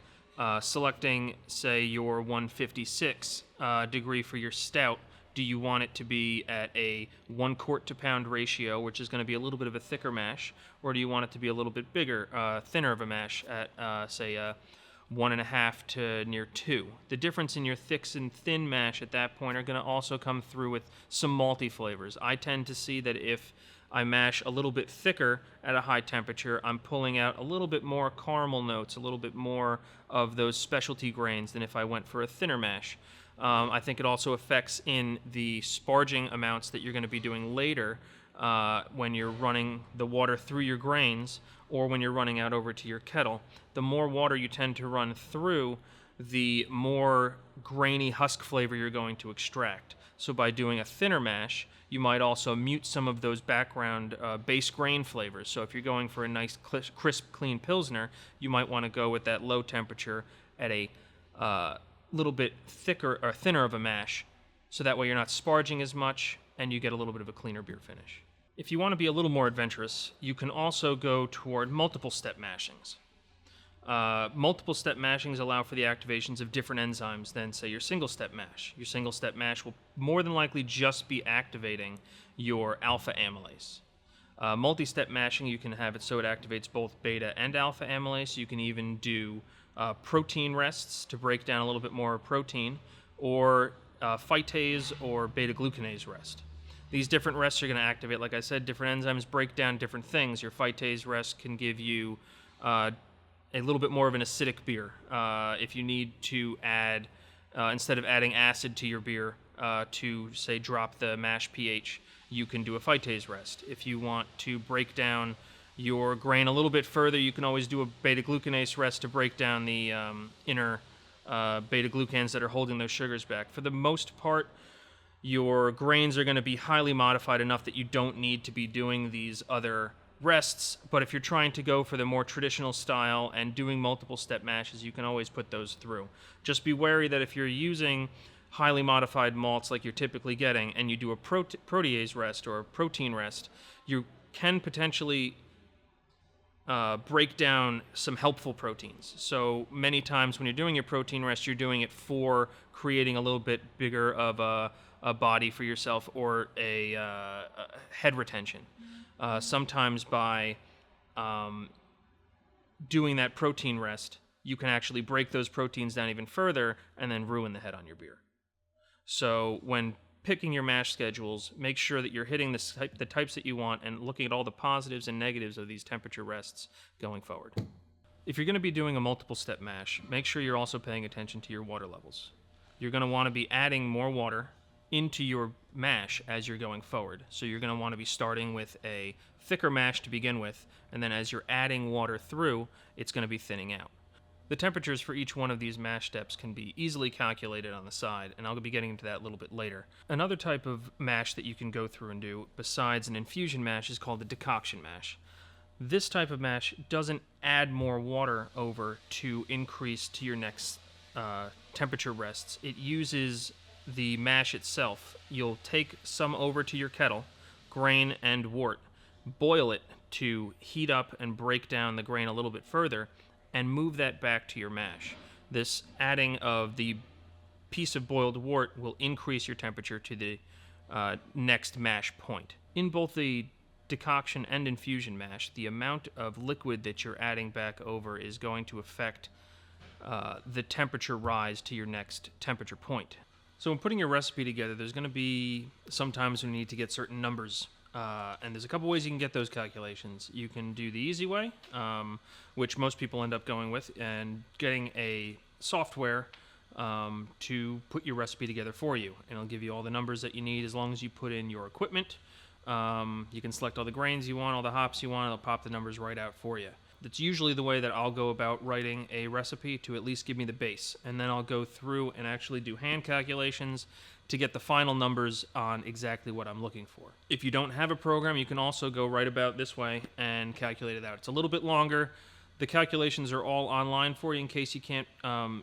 selecting, say, your 156 degree for your stout, do you want it to be at a 1 quart to pound ratio, which is going to be a little bit of a thicker mash, or do you want it to be a little bit bigger, thinner of a mash at, say, 1.5 to near 2? The difference in your thicks and thin mash at that point are going to also come through with some malty flavors. I tend to see that if I mash a little bit thicker at a high temperature, I'm pulling out a little bit more caramel notes, a little bit more of those specialty grains than if I went for a thinner mash. I think it also affects in the sparging amounts that you're going to be doing later when you're running the water through your grains or when you're running out over to your kettle. The more water you tend to run through, the more grainy husk flavor you're going to extract. So by doing a thinner mash, you might also mute some of those background base grain flavors. So if you're going for a nice crisp, clean Pilsner, you might want to go with that low temperature at a little bit thicker or thinner of a mash, so that way you're not sparging as much and you get a little bit of a cleaner beer finish. If you want to be a little more adventurous, you can also go toward multiple step mashings. Multiple step mashings allow for the activations of different enzymes than, say, your single step mash. Your single step mash will more than likely just be activating your alpha amylase. Multi-step mashing, you can have it so it activates both beta and alpha amylase. You can even do protein rests to break down a little bit more protein, or phytase or beta-glucanase rest. These different rests are going to activate, like I said, different enzymes break down different things. Your phytase rest can give you a little bit more of an acidic beer. If you need to add, instead of adding acid to your beer to, say, drop the mash pH, you can do a phytase rest. If you want to break down your grain a little bit further, you can always do a beta-glucanase rest to break down the inner beta-glucans that are holding those sugars back. For the most part, your grains are going to be highly modified enough that you don't need to be doing these other rests, but if you're trying to go for the more traditional style and doing multiple step mashes, you can always put those through. Just be wary that if you're using highly modified malts like you're typically getting and you do a protease rest or a protein rest, you can potentially break down some helpful proteins. So many times when you're doing your protein rest, you're doing it for creating a little bit bigger of a body for yourself or a head retention. Sometimes by doing that protein rest, you can actually break those proteins down even further and then ruin the head on your beer. So when picking your mash schedules, make sure that you're hitting the types that you want and looking at all the positives and negatives of these temperature rests going forward. If you're going to be doing a multiple step mash, make sure you're also paying attention to your water levels. You're going to want to be adding more water into your mash as you're going forward. So you're going to want to be starting with a thicker mash to begin with, and then as you're adding water through, it's going to be thinning out. The temperatures for each one of these mash steps can be easily calculated on the side, and I'll be getting into that a little bit later. Another type of mash that you can go through and do, besides an infusion mash, is called a decoction mash. This type of mash doesn't add more water over to increase to your next temperature rests. It uses the mash itself. You'll take some over to your kettle, grain and wort, boil it to heat up and break down the grain a little bit further, and move that back to your mash. This adding of the piece of boiled wort will increase your temperature to the next mash point. In both the decoction and infusion mash, the amount of liquid that you're adding back over is going to affect the temperature rise to your next temperature point. So when putting your recipe together, there's going to be sometimes we need to get certain numbers. And there's a couple ways you can get those calculations. You can do the easy way, which most people end up going with, and getting a software to put your recipe together for you. And it'll give you all the numbers that you need as long as you put in your equipment. You can select all the grains you want, all the hops you want, and it'll pop the numbers right out for you. That's usually the way that I'll go about writing a recipe, to at least give me the base. And then I'll go through and actually do hand calculations to get the final numbers on exactly what I'm looking for. If you don't have a program, you can also go right about this way and calculate it out. It's a little bit longer. The calculations are all online for you in case you can't,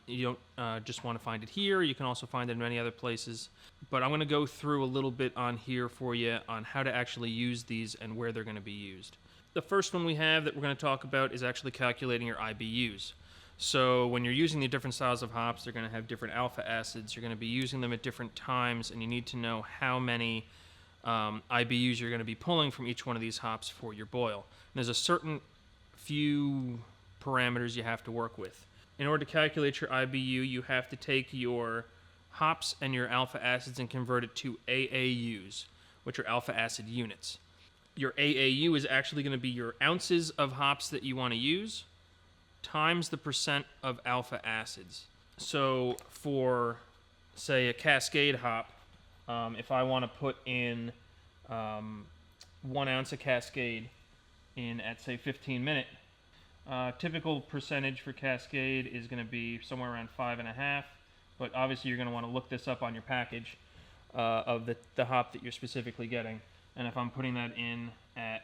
you don't just want to find it here. You can also find it in many other places. But I'm going to go through a little bit on here for you on how to actually use these and where they're going to be used. The first one we have that we're going to talk about is actually calculating your IBUs. So when you're using the different styles of hops, they're going to have different alpha acids. You're going to be using them at different times, and you need to know how many IBUs you're going to be pulling from each one of these hops for your boil. And there's a certain few parameters you have to work with. In order to calculate your IBU, you have to take your hops and your alpha acids and convert it to AAUs, which are alpha acid units. Your AAU is actually going to be your ounces of hops that you want to use times the percent of alpha acids. So for, say, a Cascade hop, if I want to put in 1 ounce of Cascade in at, say, 15-minute, typical percentage for Cascade is going to be somewhere around 5.5, but obviously you're going to want to look this up on your package of the hop that you're specifically getting. And if I'm putting that in at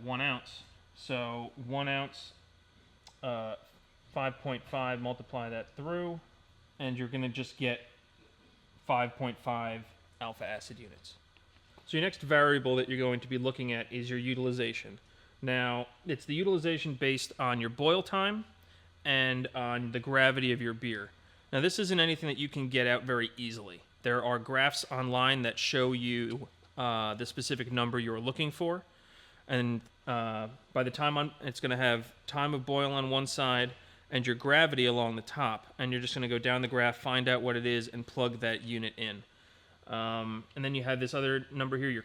1 ounce, so 1 ounce, 5.5, multiply that through, and you're going to just get 5.5 alpha acid units. So your next variable that you're going to be looking at is your utilization. Now, it's the utilization based on your boil time and on the gravity of your beer. Now, this isn't anything that you can get out very easily. There are graphs online that show you the specific number you're looking for, and by the time it's going to have time of boil on one side and your gravity along the top, and you're just going to go down the graph, find out what it is, and plug that unit in. And then you have this other number here, your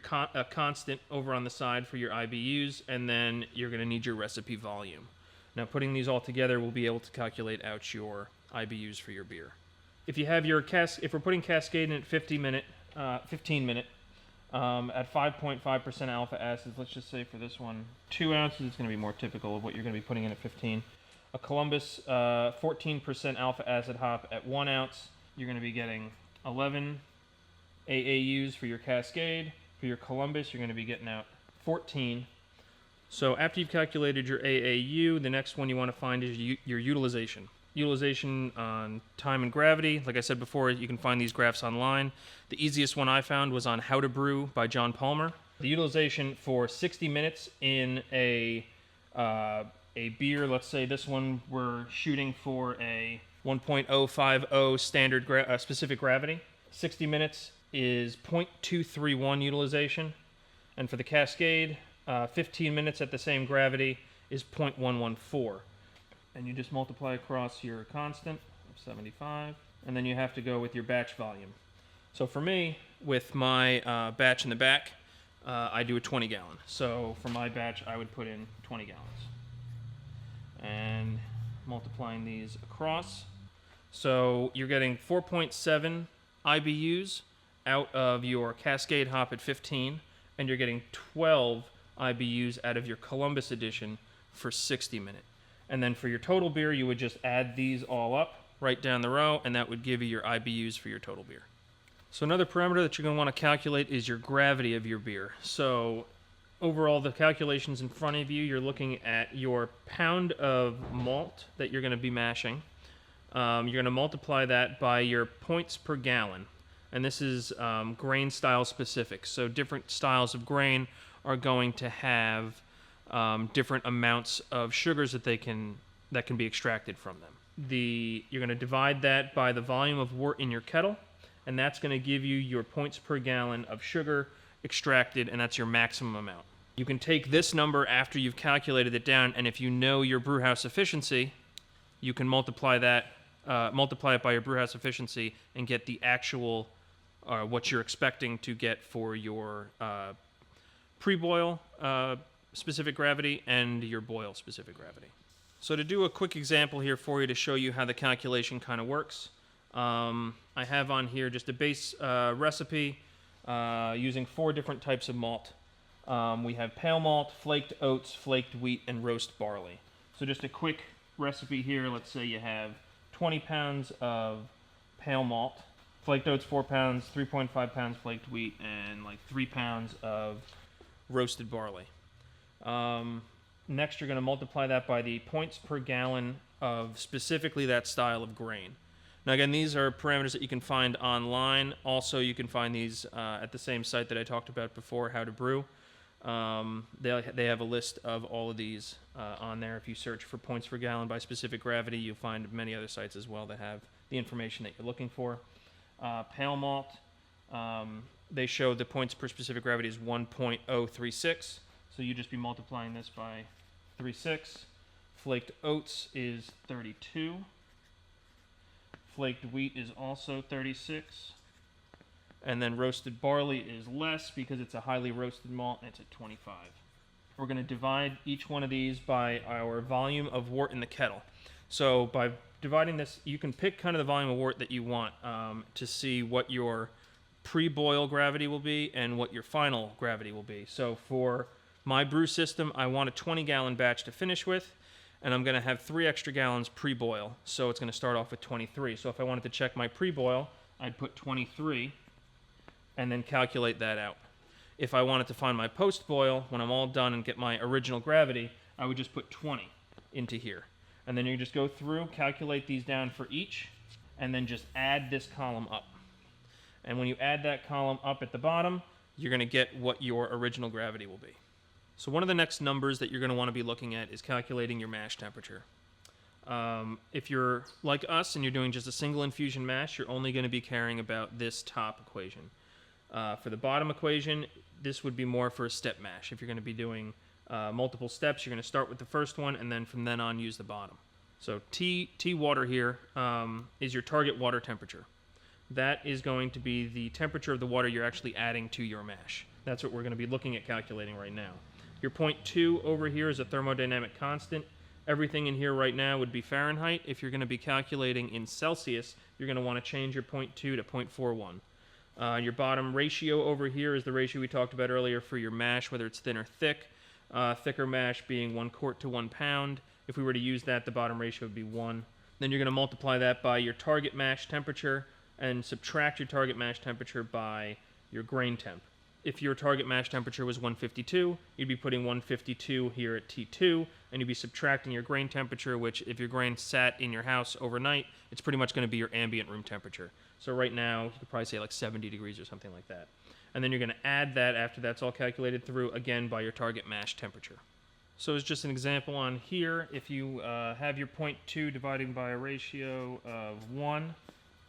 constant over on the side for your IBUs, and then you're going to need your recipe volume. Now, putting these all together, we'll be able to calculate out your IBUs for your beer. If you have your if we're putting Cascade in at 15 minute, at 5.5% alpha acids, let's just say for this one, 2 ounces is going to be more typical of what you're going to be putting in at 15. A Columbus 14% alpha acid hop at 1 ounce, you're going to be getting 11 AAUs for your Cascade. For your Columbus, you're going to be getting out 14. So after you've calculated your AAU, the next one you want to find is your utilization. Utilization on time and gravity. Like I said before, you can find these graphs online. The easiest one I found was on How to Brew by John Palmer. The utilization for 60 minutes in a beer, let's say this one we're shooting for a 1.050 standard specific gravity. 60 minutes is 0.231 utilization. And for the Cascade, 15 minutes at the same gravity is 0.114. And you just multiply across your constant of 75, and then you have to go with your batch volume. So for me, with my batch in the back, I do a 20 gallon. So for my batch, I would put in 20 gallons. And multiplying these across. So you're getting 4.7 IBUs out of your Cascade hop at 15, and you're getting 12 IBUs out of your Columbus edition for 60 minutes. And then for your total beer, you would just add these all up right down the row, and that would give you your IBUs for your total beer. So another parameter that you're going to want to calculate is your gravity of your beer. So overall, the calculations in front of you, you're looking at your pound of malt that you're going to be mashing. You're going to multiply that by your points per gallon. And this is grain style specific. So different styles of grain are going to have different amounts of sugars that can be extracted from them. You're going to divide that by the volume of wort in your kettle, and that's going to give you your points per gallon of sugar extracted, and that's your maximum amount. You can take this number after you've calculated it down, and if you know your brewhouse efficiency, you can multiply it by your brewhouse efficiency and get the actual what you're expecting to get for your pre-boil specific gravity and your boil specific gravity. So to do a quick example here for you to show you how the calculation kind of works, I have on here just a base recipe using 4 different types of malt. We have pale malt, flaked oats, flaked wheat, and roast barley. So just a quick recipe here. Let's say you have 20 pounds of pale malt, flaked oats 4 pounds, 3.5 pounds flaked wheat, and like 3 pounds of roasted barley. Next, you're going to multiply that by the points per gallon of specifically that style of grain. Now, again, these are parameters that you can find online. Also, you can find these at the same site that I talked about before, How to Brew. They have a list of all of these on there. If you search for points per gallon by specific gravity, you'll find many other sites as well that have the information that you're looking for. Pale malt, they show the points per specific gravity is 1.036. So you just be multiplying this by 36. Flaked oats is 32. Flaked wheat is also 36. And then roasted barley is less because it's a highly roasted malt and it's at 25. We're going to divide each one of these by our volume of wort in the kettle. So by dividing this, you can pick kind of the volume of wort that you want to see what your pre-boil gravity will be and what your final gravity will be. So for my brew system, I want a 20-gallon batch to finish with, and I'm going to have 3 extra gallons pre-boil, so it's going to start off with 23. So if I wanted to check my pre-boil, I'd put 23 and then calculate that out. If I wanted to find my post-boil, when I'm all done and get my original gravity, I would just put 20 into here. And then you just go through, calculate these down for each, and then just add this column up. And when you add that column up at the bottom, you're going to get what your original gravity will be. So one of the next numbers that you're going to want to be looking at is calculating your mash temperature. If you're like us and you're doing just a single infusion mash, you're only going to be caring about this top equation. For the bottom equation, this would be more for a step mash. If you're going to be doing multiple steps, you're going to start with the first one and then from then on use the bottom. So T water here is your target water temperature. That is going to be the temperature of the water you're actually adding to your mash. That's what we're going to be looking at calculating right now. Your 0.2 over here is a thermodynamic constant. Everything in here right now would be Fahrenheit. If you're going to be calculating in Celsius, you're going to want to change your 0.2 to 0.41. Your bottom ratio over here is the ratio we talked about earlier for your mash, whether it's thin or thick. Thicker mash being 1 quart to 1 pound. If we were to use that, the bottom ratio would be 1. Then you're going to multiply that by your target mash temperature and subtract your target mash temperature by your grain temp. if your target mash temperature was 152, you'd be putting 152 here at T2, and you'd be subtracting your grain temperature, which if your grain sat in your house overnight, it's pretty much going to be your ambient room temperature. So right now, you could probably say like 70 degrees or something like that. And then you're going to add that after that's all calculated through, again, by your target mash temperature. So as just an example on here, if you have your 0.2 dividing by a ratio of 1,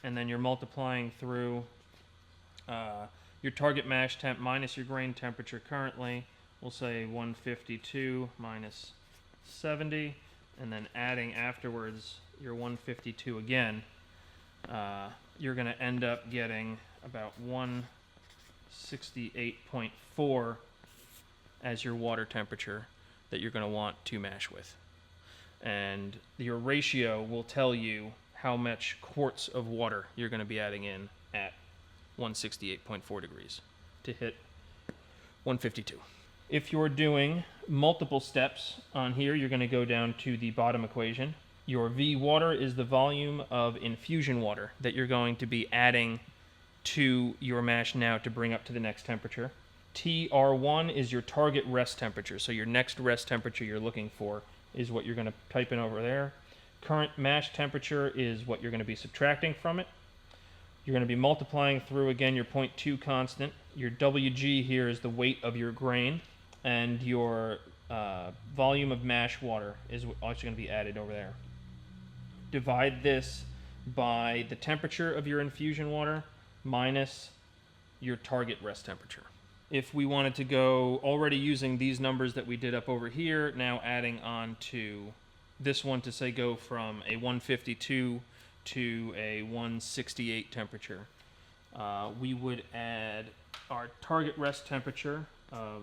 and then you're multiplying through your target mash temp minus your grain temperature currently, we'll say 152 minus 70, and then adding afterwards your 152 again, you're going to end up getting about 168.4 as your water temperature that you're going to want to mash with. And your ratio will tell you how much quarts of water you're going to be adding in at 168.4 degrees to hit 152. If you're doing multiple steps on here, you're going to go down to the bottom equation. Your V water is the volume of infusion water that you're going to be adding to your mash now to bring up to the next temperature. TR1 is your target rest temperature, so your next rest temperature you're looking for is what you're going to type in over there. Current mash temperature is what you're going to be subtracting from it. You're going to be multiplying through, again, your 0.2 constant. Your WG here is the weight of your grain, and your volume of mash water is also going to be added over there. Divide this by the temperature of your infusion water minus your target rest temperature. If we wanted to go already using these numbers that we did up over here, now adding on to this one to say go from a 152 to a 168 temperature, we would add our target rest temperature of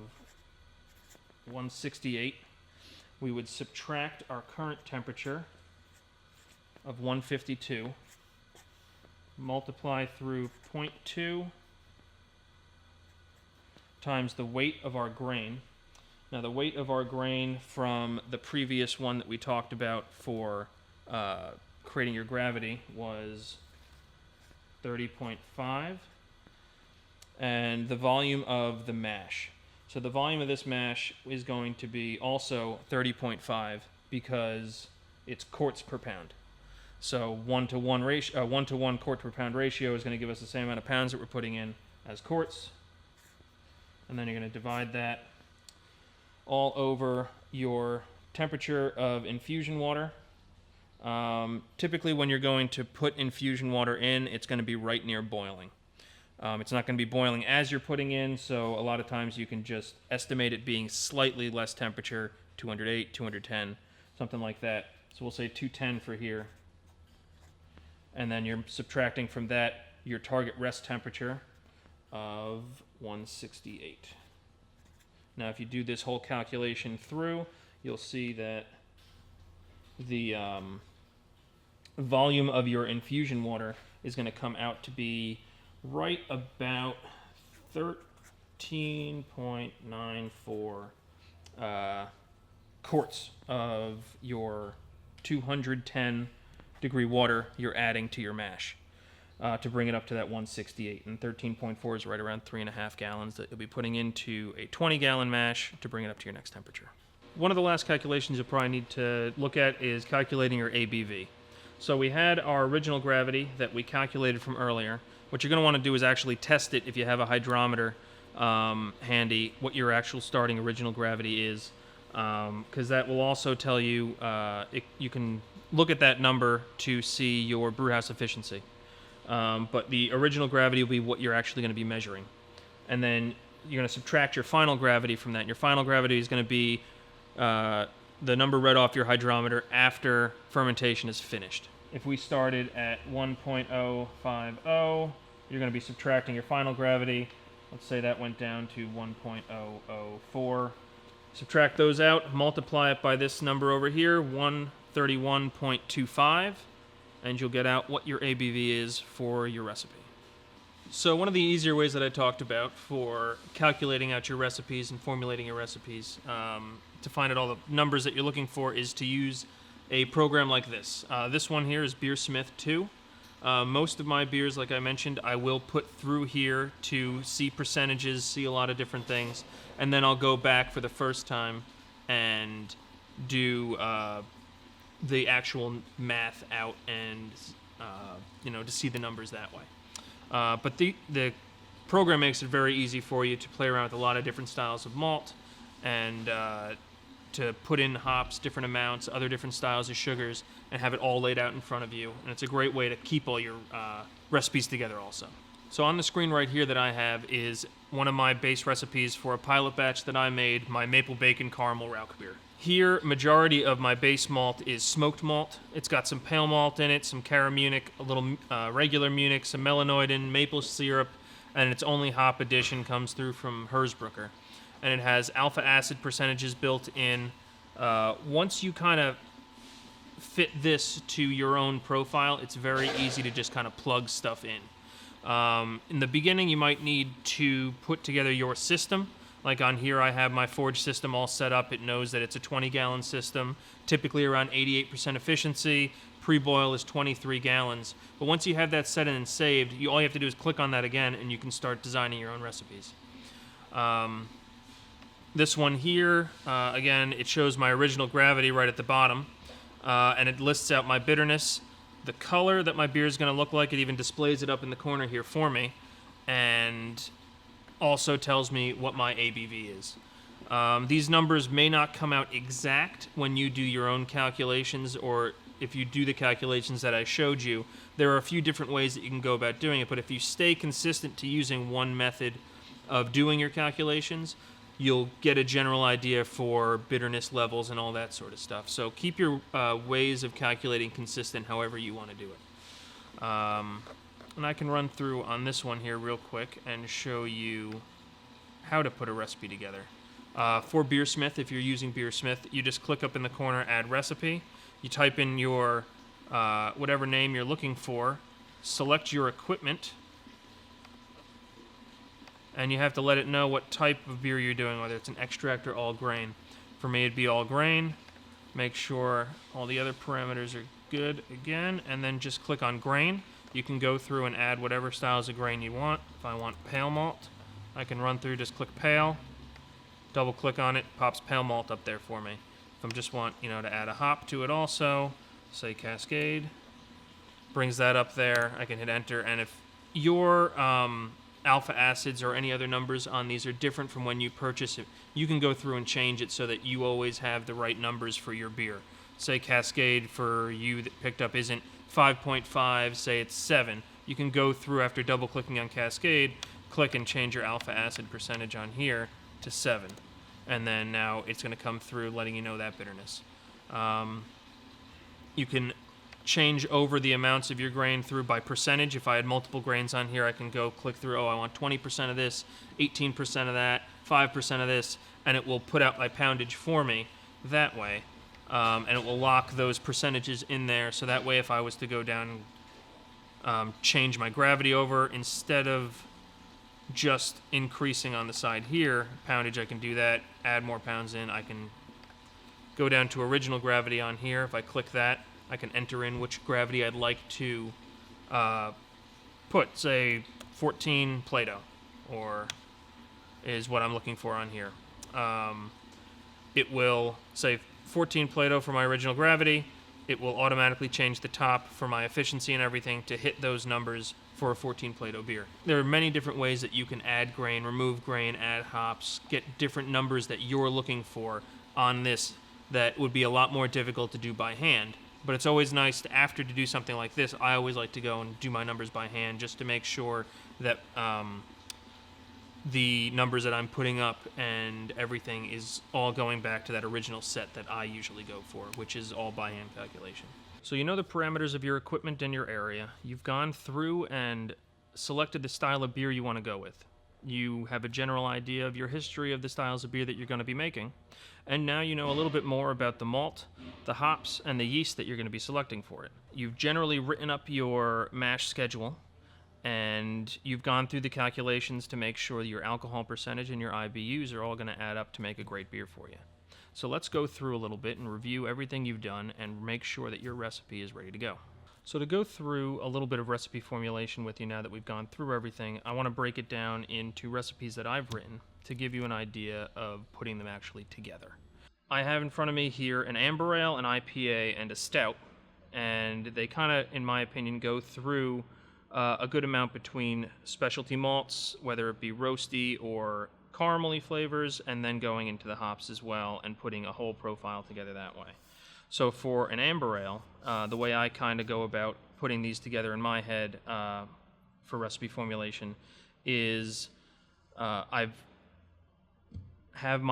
168. We would subtract our current temperature of 152, multiply through 0.2 times the weight of our grain. Now the weight of our grain from the previous one that we talked about for creating your gravity was 30.5, and the volume of the mash. So the volume of this mash is going to be also 30.5 because it's quarts per pound. So 1-to-1 quart per pound ratio is going to give us the same amount of pounds that we're putting in as quarts. And then you're going to divide that all over your temperature of infusion water. Typically when you're going to put infusion water in, it's going to be right near boiling. It's not going to be boiling as you're putting in, so a lot of times you can just estimate it being slightly less temperature, 208, 210, something like that. So we'll say 210 for here. And then you're subtracting from that your target rest temperature of 168. Now if you do this whole calculation through, you'll see that the volume of your infusion water is going to come out to be right about 13.94 quarts of your 210 degree water you're adding to your mash to bring it up to that 168. And 13.4 is right around 3.5 gallons that you'll be putting into a 20-gallon mash to bring it up to your next temperature. One of the last calculations you'll probably need to look at is calculating your ABV. So we had our original gravity that we calculated from earlier. What you're going to want to do is actually test it if you have a hydrometer handy, what your actual starting original gravity is, because that will also tell you, you can look at that number to see your brewhouse efficiency. But the original gravity will be what you're actually going to be measuring. And then you're going to subtract your final gravity from that. And your final gravity is going to be the number read off your hydrometer after fermentation is finished. If we started at 1.050, you're going to be subtracting your final gravity. Let's say that went down to 1.004. Subtract those out, multiply it by this number over here, 131.25, and you'll get out what your ABV is for your recipe. So one of the easier ways that I talked about for calculating out your recipes and formulating your recipes to find out all the numbers that you're looking for is to use a program like this. This one here is BeerSmith 2. Most of my beers, like I mentioned, I will put through here to see percentages, see a lot of different things, and then I'll go back for the first time and do the actual math out and to see the numbers that way. But the program makes it very easy for you to play around with a lot of different styles of malt and to put in hops, different amounts, other different styles of sugars, and have it all laid out in front of you. And it's a great way to keep all your recipes together also. So on the screen right here that I have is one of my base recipes for a pilot batch that I made, my maple bacon caramel Rauch beer. Here, majority of my base malt is smoked malt. It's got some pale malt in it, some Cara Munich, a little regular Munich, some melanoidin, maple syrup, and its only hop addition comes through from Hersbrucker. And it has alpha acid percentages built in. Once you kind of fit this to your own profile, it's very easy to just kind of plug stuff in. In the beginning, you might need to put together your system. Like on here, I have my forge system all set up. It knows that it's a 20-gallon system, typically around 88% efficiency. Pre-boil is 23 gallons. But once you have that set in and saved, all you have to do is click on that again, and you can start designing your own recipes. This one here, again, it shows my original gravity right at the bottom, and it lists out my bitterness, the color that my beer is going to look like. It even displays it up in the corner here for me, and also tells me what my ABV is. These numbers may not come out exact when you do your own calculations, or if you do the calculations that I showed you. There are a few different ways that you can go about doing it, but if you stay consistent to using one method of doing your calculations, you'll get a general idea for bitterness levels and all that sort of stuff. So keep your ways of calculating consistent however you want to do it. And I can run through on this one here real quick and show you how to put a recipe together. For BeerSmith, if you're using BeerSmith, you just click up in the corner, add recipe. You type in your whatever name you're looking for, select your equipment, and you have to let it know what type of beer you're doing, whether it's an extract or all grain. For me, it'd be all grain. Make sure all the other parameters are good again, and then just click on grain. You can go through and add whatever styles of grain you want. If I want pale malt, I can run through, just click pale, double click on it, pops pale malt up there for me. If I just want, to add a hop to it also, say Cascade, brings that up there. I can hit enter, and if your alpha acids or any other numbers on these are different from when you purchase it, you can go through and change it so that you always have the right numbers for your beer. Say Cascade for you that picked up isn't 5.5, say it's 7. You can go through after double clicking on Cascade, click and change your alpha acid percentage on here to 7. And then now it's going to come through letting you know that bitterness. You can change over the amounts of your grain through by percentage. If I had multiple grains on here, I can go click through, I want 20% of this, 18% of that, 5% of this, and it will put out my poundage for me that way. And it will lock those percentages in there, so that way if I was to go down and change my gravity over, instead of just increasing on the side here, poundage, I can do that, add more pounds in. I can go down to original gravity on here. If I click that, I can enter in which gravity I'd like to put, say 14 Plato, or is what I'm looking for on here. It will say 14 Plato for my original gravity. It will automatically change the top for my efficiency and everything to hit those numbers for a 14 Plato beer. There are many different ways that you can add grain, remove grain, add hops, get different numbers that you're looking for on this that would be a lot more difficult to do by hand. But it's always nice to, after to do something like this, I always like to go and do my numbers by hand just to make sure that the numbers that I'm putting up and everything is all going back to that original set that I usually go for, which is all by hand calculation. So you know the parameters of your equipment and your area. You've gone through and selected the style of beer you want to go with. You have a general idea of your history of the styles of beer that you're going to be making. And now you know a little bit more about the malt, the hops, and the yeast that you're going to be selecting for it. You've generally written up your mash schedule, and you've gone through the calculations to make sure your alcohol percentage and your IBUs are all going to add up to make a great beer for you. So let's go through a little bit and review everything you've done and make sure that your recipe is ready to go. So to go through a little bit of recipe formulation with you now that we've gone through everything, I want to break it down into recipes that I've written to give you an idea of putting them actually together. I have in front of me here an amber ale, an IPA, and a stout, and they kind of, in my opinion, go through a good amount between specialty malts, whether it be roasty or caramely flavors, and then going into the hops as well and putting a whole profile together that way. So for an amber ale, the way I kind of go about putting these together in my head for recipe formulation is I have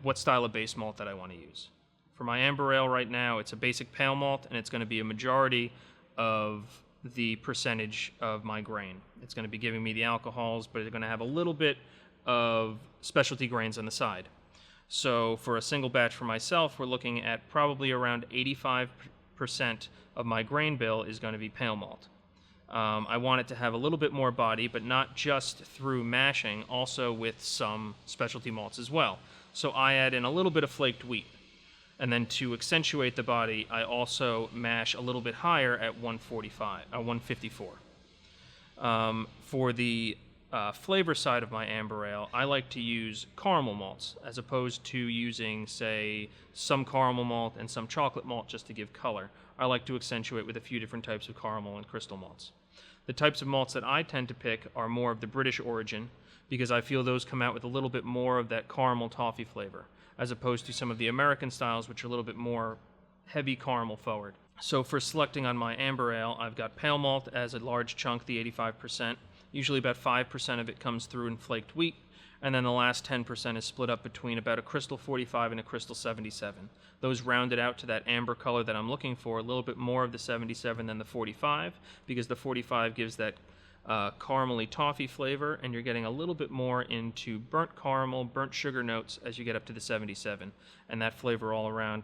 what style of base malt that I want to use. For my amber ale right now, it's a basic pale malt, and it's going to be a majority of the percentage of my grain. It's going to be giving me the alcohols, but it's going to have a little bit of specialty grains on the side. So for a single batch for myself, we're looking at probably around 85% of my grain bill is going to be pale malt. I want it to have a little bit more body, but not just through mashing, also with some specialty malts as well. So I add in a little bit of flaked wheat. And then to accentuate the body, I also mash a little bit higher at 154. For the flavor side of my amber ale, I like to use caramel malts as opposed to using, say, some caramel malt and some chocolate malt just to give color. I like to accentuate with a few different types of caramel and crystal malts. The types of malts that I tend to pick are more of the British origin because I feel those come out with a little bit more of that caramel toffee flavor as opposed to some of the American styles which are a little bit more heavy caramel forward. So for selecting on my amber ale, I've got pale malt as a large chunk, the 85%. Usually about 5% of it comes through in flaked wheat, and then the last 10% is split up between about a crystal 45 and a crystal 77. Those rounded out to that amber color that I'm looking for, a little bit more of the 77 than the 45, because the 45 gives that caramely toffee flavor, and you're getting a little bit more into burnt caramel, burnt sugar notes as you get up to the 77, and that flavor all around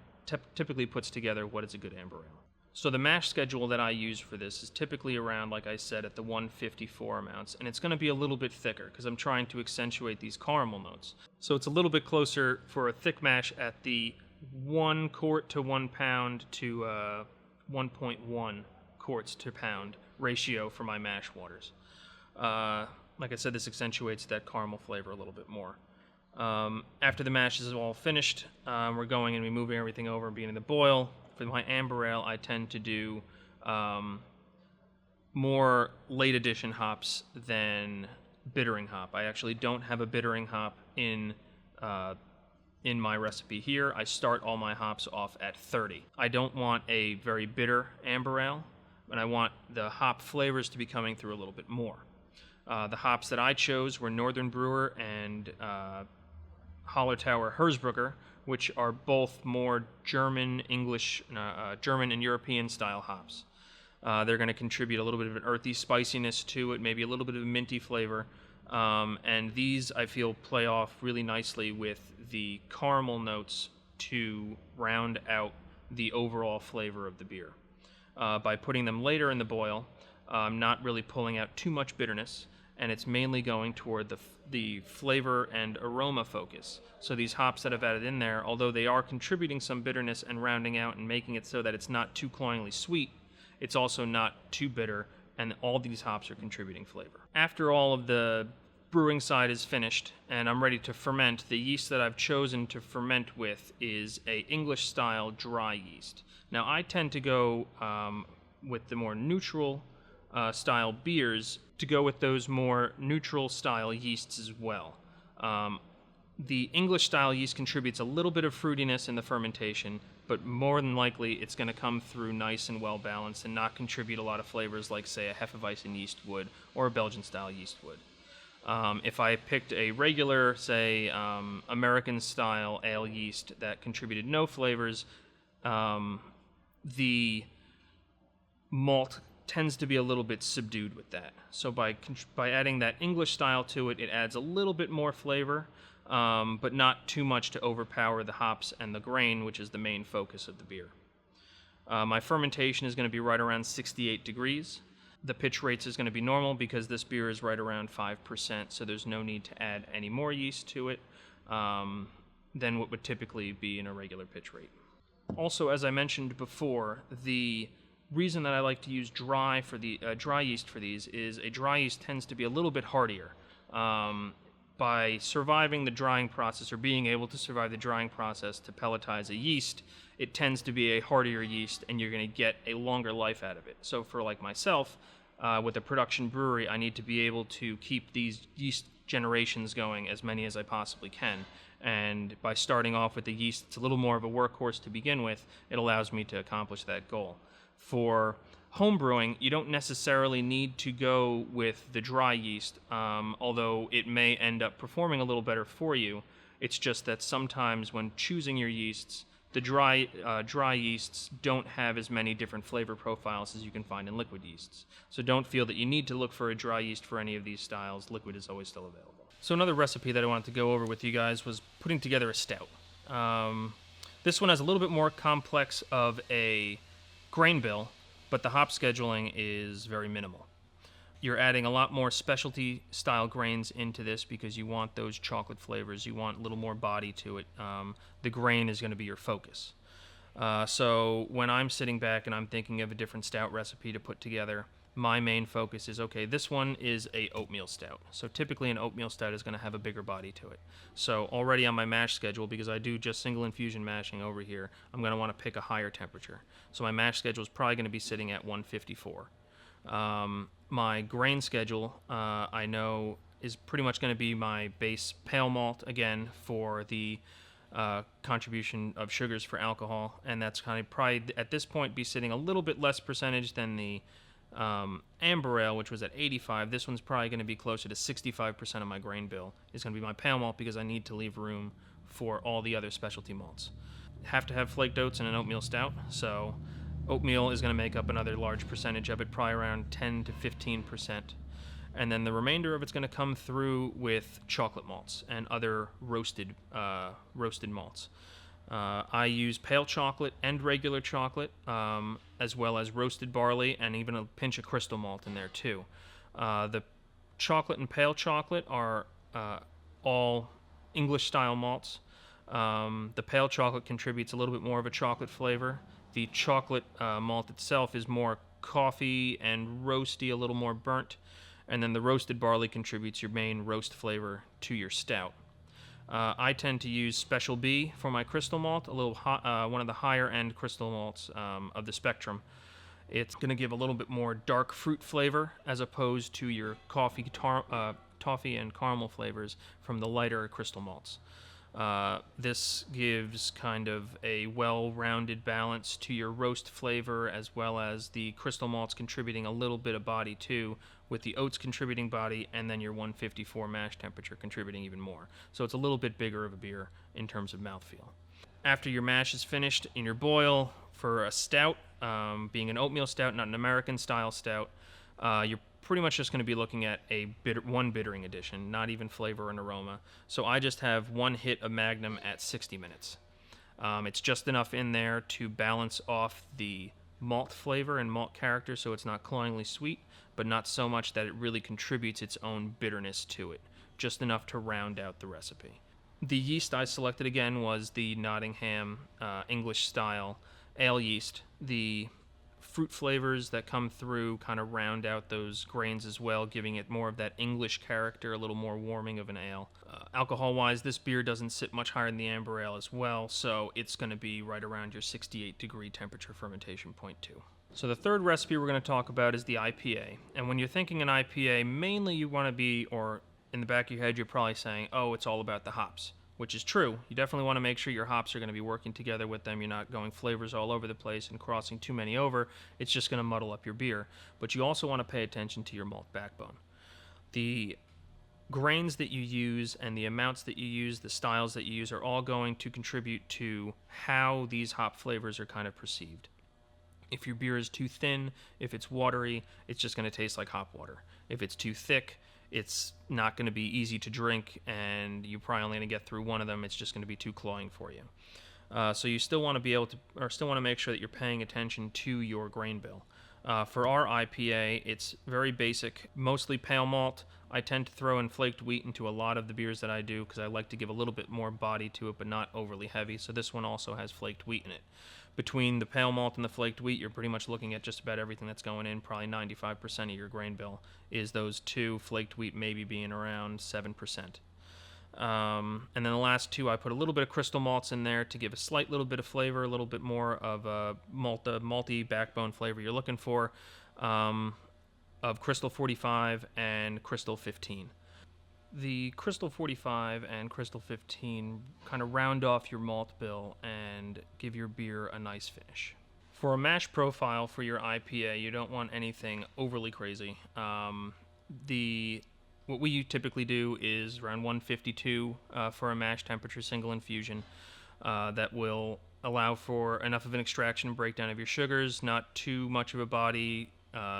typically puts together what is a good amber ale. So the mash schedule that I use for this is typically around, like I said, at the 154 amounts, and it's going to be a little bit thicker because I'm trying to accentuate these caramel notes. So it's a little bit closer for a thick mash at the 1 quart to 1 pound to 1.1 quarts to pound ratio for my mash waters. Like I said, this accentuates that caramel flavor a little bit more. After the mash is all finished, we're going and moving everything over and beginning to boil. For my amber ale, I tend to do more late addition hops than bittering hop. I actually don't have a bittering hop in my recipe here. I start all my hops off at 30. I don't want a very bitter amber ale, but I want the hop flavors to be coming through a little bit more. The hops that I chose were Northern Brewer and Hallertauer Hersbrucker, which are both more German, English, German and European style hops. They're going to contribute a little bit of an earthy spiciness to it, maybe a little bit of a minty flavor. And these, I feel, play off really nicely with the caramel notes to round out the overall flavor of the beer. By putting them later in the boil, I'm not really pulling out too much bitterness, and it's mainly going toward the flavor and aroma focus. So these hops that I've added in there, although they are contributing some bitterness and rounding out and making it so that it's not too cloyingly sweet, it's also not too bitter, and all these hops are contributing flavor. After all of the brewing side is finished and I'm ready to ferment, the yeast that I've chosen to ferment with is a English-style dry yeast. Now I tend to go with the more neutral style beers to go with those more neutral style yeasts as well. The English style yeast contributes a little bit of fruitiness in the fermentation, but more than likely it's going to come through nice and well balanced and not contribute a lot of flavors like, say, a Hefeweizen yeast would or a Belgian style yeast would. If I picked a regular, say, American style ale yeast that contributed no flavors, the malt tends to be a little bit subdued with that. So by adding that English style to it, it adds a little bit more flavor, but not too much to overpower the hops and the grain, which is the main focus of the beer. My fermentation is going to be right around 68 degrees. The pitch rates is going to be normal because this beer is right around 5%, so there's no need to add any more yeast to it than what would typically be in a regular pitch rate. Also, as I mentioned before, the reason that I like to use dry yeast for these is a dry yeast tends to be a little bit hardier. By surviving the drying process, or being able to survive the drying process to pelletize a yeast, it tends to be a hardier yeast, and you're going to get a longer life out of it. So for like myself, with a production brewery, I need to be able to keep these yeast generations going, as many as I possibly can. And by starting off with the yeast, it's a little more of a workhorse to begin with. It allows me to accomplish that goal. For home brewing, you don't necessarily need to go with the dry yeast, although it may end up performing a little better for you. It's just that sometimes when choosing your yeasts, the dry yeasts don't have as many different flavor profiles as you can find in liquid yeasts. So don't feel that you need to look for a dry yeast for any of these styles. Liquid is always still available. So another recipe that I wanted to go over with you guys was putting together a stout. This one has a little bit more complex of a grain bill, but the hop scheduling is very minimal. You're adding a lot more specialty style grains into this because you want those chocolate flavors. You want a little more body to it. The grain is going to be your focus. So when I'm sitting back and I'm thinking of a different stout recipe to put together, my main focus is, okay, this one is a oatmeal stout. So typically an oatmeal stout is going to have a bigger body to it. So already on my mash schedule, because I do just single infusion mashing over here, I'm going to want to pick a higher temperature. So my mash schedule is probably going to be sitting at 154. My grain schedule, I know, is pretty much going to be my base pale malt, again, for the contribution of sugars for alcohol, and that's kind of probably at this point be sitting a little bit less percentage than the amber ale, which was at 85. This one's probably going to be closer to 65% of my grain bill is going to be my pale malt, because I need to leave room for all the other specialty malts. Have to have flaked oats in an oatmeal stout, so oatmeal is going to make up another large percentage of it, probably around 10 to 15%. And then the remainder of it's going to come through with chocolate malts and other roasted malts. I use pale chocolate and regular chocolate, as well as roasted barley, and even a pinch of crystal malt in there too. The chocolate and pale chocolate are all English-style malts. The pale chocolate contributes a little bit more of a chocolate flavor. The chocolate malt itself is more coffee and roasty, a little more burnt. And then the roasted barley contributes your main roast flavor to your stout. I tend to use Special B for my crystal malt, one of the higher end crystal malts of the spectrum. It's going to give a little bit more dark fruit flavor as opposed to your toffee and caramel flavors from the lighter crystal malts. This gives kind of a well-rounded balance to your roast flavor, as well as the crystal malts contributing a little bit of body too, with the oats contributing body, and then your 154 mash temperature contributing even more. So it's a little bit bigger of a beer in terms of mouthfeel. After your mash is finished in your boil for a stout, being an oatmeal stout, not an American style stout, you're pretty much just going to be looking at one bittering addition, not even flavor and aroma. So I just have one hit of Magnum at 60 minutes. It's just enough in there to balance off the malt flavor and malt character, so it's not cloyingly sweet, but not so much that it really contributes its own bitterness to it. Just enough to round out the recipe. The yeast I selected again was the Nottingham English style ale yeast. The fruit flavors that come through kind of round out those grains as well, giving it more of that English character, a little more warming of an ale. Alcohol-wise, this beer doesn't sit much higher than the amber ale as well, so it's going to be right around your 68-degree temperature fermentation point too. So the third recipe we're going to talk about is the IPA. And when you're thinking an IPA, mainly you want to be, or in the back of your head, you're probably saying, oh, it's all about the hops, which is true. You definitely want to make sure your hops are going to be working together with them. You're not going flavors all over the place and crossing too many over. It's just going to muddle up your beer. But you also want to pay attention to your malt backbone. The grains that you use and the amounts that you use, the styles that you use, are all going to contribute to how these hop flavors are kind of perceived. If your beer is too thin, if it's watery, it's just going to taste like hop water. If it's too thick, it's not going to be easy to drink, and you're probably only going to get through one of them. It's just going to be too cloying for you. So you still want to be able to, or still want to make sure that you're paying attention to your grain bill. For our IPA, it's very basic, mostly pale malt. I tend to throw in flaked wheat into a lot of the beers that I do because I like to give a little bit more body to it, but not overly heavy. So this one also has flaked wheat in it. between the pale malt and the flaked wheat, you're pretty much looking at just about everything that's going in. Probably 95% of your grain bill is those two, flaked wheat maybe being around 7%. And then the last two, I put a little bit of crystal malts in there to give a slight little bit of flavor, a little bit more of a malty backbone flavor you're looking for, of Crystal 45 and Crystal 15. The Crystal 45 and Crystal 15 kind of round off your malt bill and give your beer a nice finish. For a mash profile for your IPA, you don't want anything overly crazy. What we typically do is around 152 for a mash temperature single infusion. That will allow for enough of an extraction and breakdown of your sugars, not too much of a body,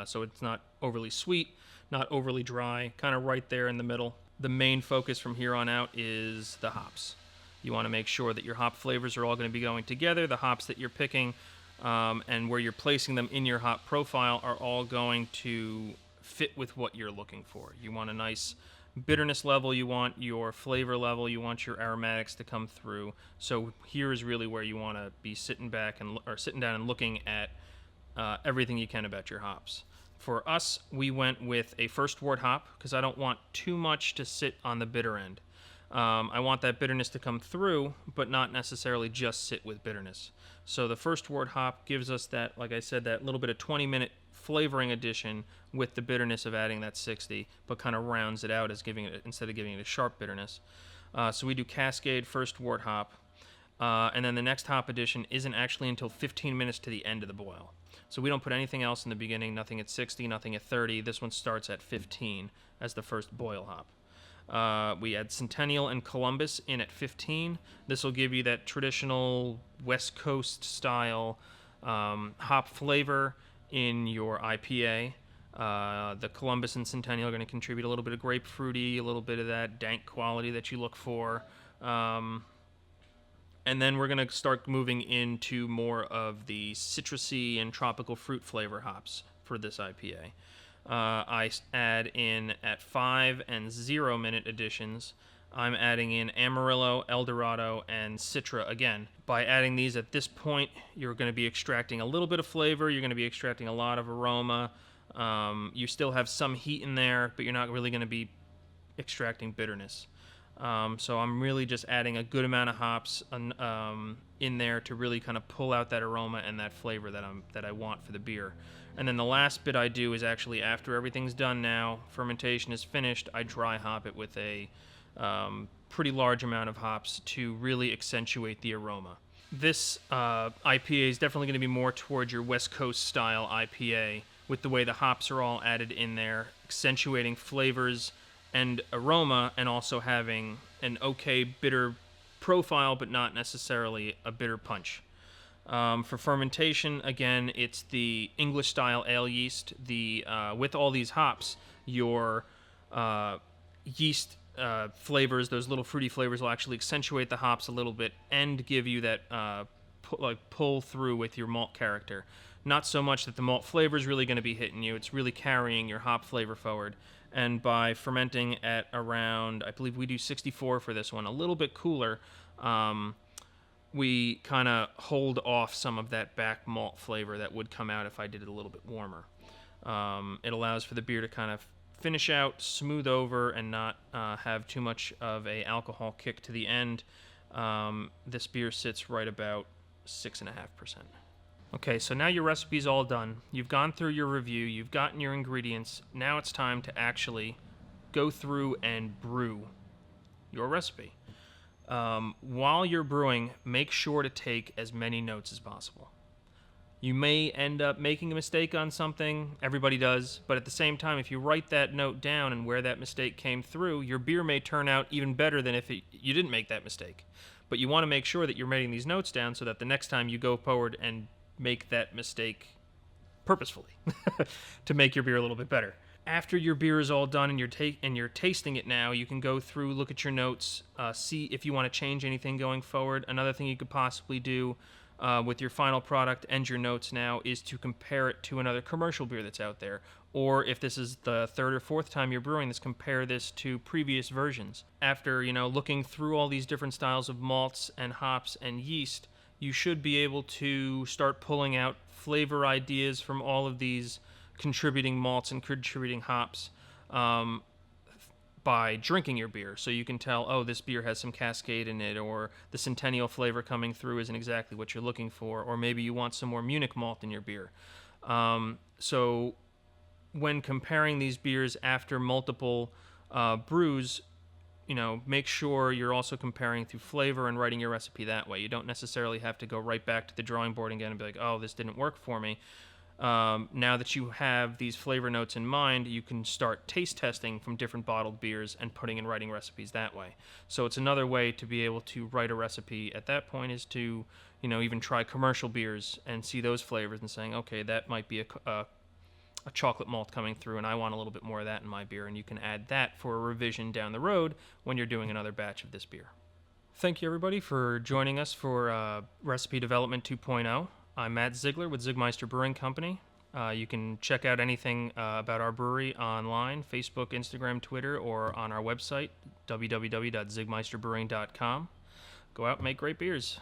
so it's not overly sweet, not overly dry, kind of right there in the middle. The main focus from here on out is the hops. You want to make sure that your hop flavors are all going to be going together. The hops that you're picking and where you're placing them in your hop profile are all going to fit with what you're looking for. You want a nice bitterness level, you want your flavor level, you want your aromatics to come through. So here is really where you want to be sitting down and looking at everything you can about your hops. For us, we went with a first wort hop because I don't want too much to sit on the bitter end. I want that bitterness to come through, but not necessarily just sit with bitterness. So the first wort hop gives us that, like I said, that little bit of 20-minute flavoring addition with the bitterness of adding that 60, but kind of rounds it out as instead of giving it a sharp bitterness. So we do Cascade first wort hop, and then the next hop addition isn't actually until 15 minutes to the end of the boil. So we don't put anything else in the beginning, nothing at 60, nothing at 30. This one starts at 15 as the first boil hop. We add Centennial and Columbus in at 15. This will give you that traditional West Coast style hop flavor in your IPA. The Columbus and Centennial are going to contribute a little bit of grapefruity, a little bit of that dank quality that you look for. And then we're going to start moving into more of the citrusy and tropical fruit flavor hops for this IPA. I add in at 5 and 0 minute additions. I'm adding in Amarillo, Eldorado, and Citra again. By adding these at this point, you're going to be extracting a little bit of flavor. You're going to be extracting a lot of aroma. You still have some heat in there, but you're not really going to be extracting bitterness. So I'm really just adding a good amount of hops in there to really kind of pull out that aroma and that flavor that I want for the beer. And then the last bit I do is actually after everything's done now, fermentation is finished, I dry hop it with a pretty large amount of hops to really accentuate the aroma. This IPA is definitely going to be more towards your West Coast style IPA with the way the hops are all added in there, accentuating flavors and aroma, and also having an okay bitter profile, but not necessarily a bitter punch. For fermentation, again, it's the English-style ale yeast. With all these hops, your yeast flavors, those little fruity flavors, will actually accentuate the hops a little bit and give you that pull through with your malt character. Not so much that the malt flavor is really going to be hitting you. It's really carrying your hop flavor forward. And by fermenting at around, I believe we do 64 for this one, a little bit cooler, we kind of hold off some of that back malt flavor that would come out if I did it a little bit warmer. It allows for the beer to kind of finish out, smooth over, and not have too much of a alcohol kick to the end. This beer sits right about 6.5%. Okay, so now your recipe's all done. You've gone through your review, you've gotten your ingredients. Now it's time to actually go through and brew your recipe. While you're brewing, make sure to take as many notes as possible. You may end up making a mistake on something, everybody does, but at the same time, if you write that note down and where that mistake came through, your beer may turn out even better than if you didn't make that mistake. But you want to make sure that you're writing these notes down so that the next time you go forward and make that mistake purposefully to make your beer a little bit better. After your beer is all done and you're tasting it now, you can go through, look at your notes, see if you want to change anything going forward. Another thing you could possibly do with your final product and your notes now is to compare it to another commercial beer that's out there. Or if this is the third or fourth time you're brewing this, compare this to previous versions. After, looking through all these different styles of malts and hops and yeast, you should be able to start pulling out flavor ideas from all of these contributing malts and contributing hops by drinking your beer. So you can tell, oh, this beer has some Cascade in it, or the Centennial flavor coming through isn't exactly what you're looking for, or maybe you want some more Munich malt in your beer. So when comparing these beers after multiple brews, make sure you're also comparing through flavor and writing your recipe that way. You don't necessarily have to go right back to the drawing board again and be like, oh, this didn't work for me. Now that you have these flavor notes in mind, you can start taste testing from different bottled beers and putting and writing recipes that way. So it's another way to be able to write a recipe at that point is to, even try commercial beers and see those flavors and saying, okay, that might be a chocolate malt coming through and I want a little bit more of that in my beer, and you can add that for a revision down the road when you're doing another batch of this beer. Thank you, everybody, for joining us for Recipe Development 2.0. I'm Matt Czigler with Czig Meister Brewing Company. You can check out anything about our brewery online, Facebook, Instagram, Twitter, or on our website, www.czigmeisterbrewing.com. Go out and make great beers.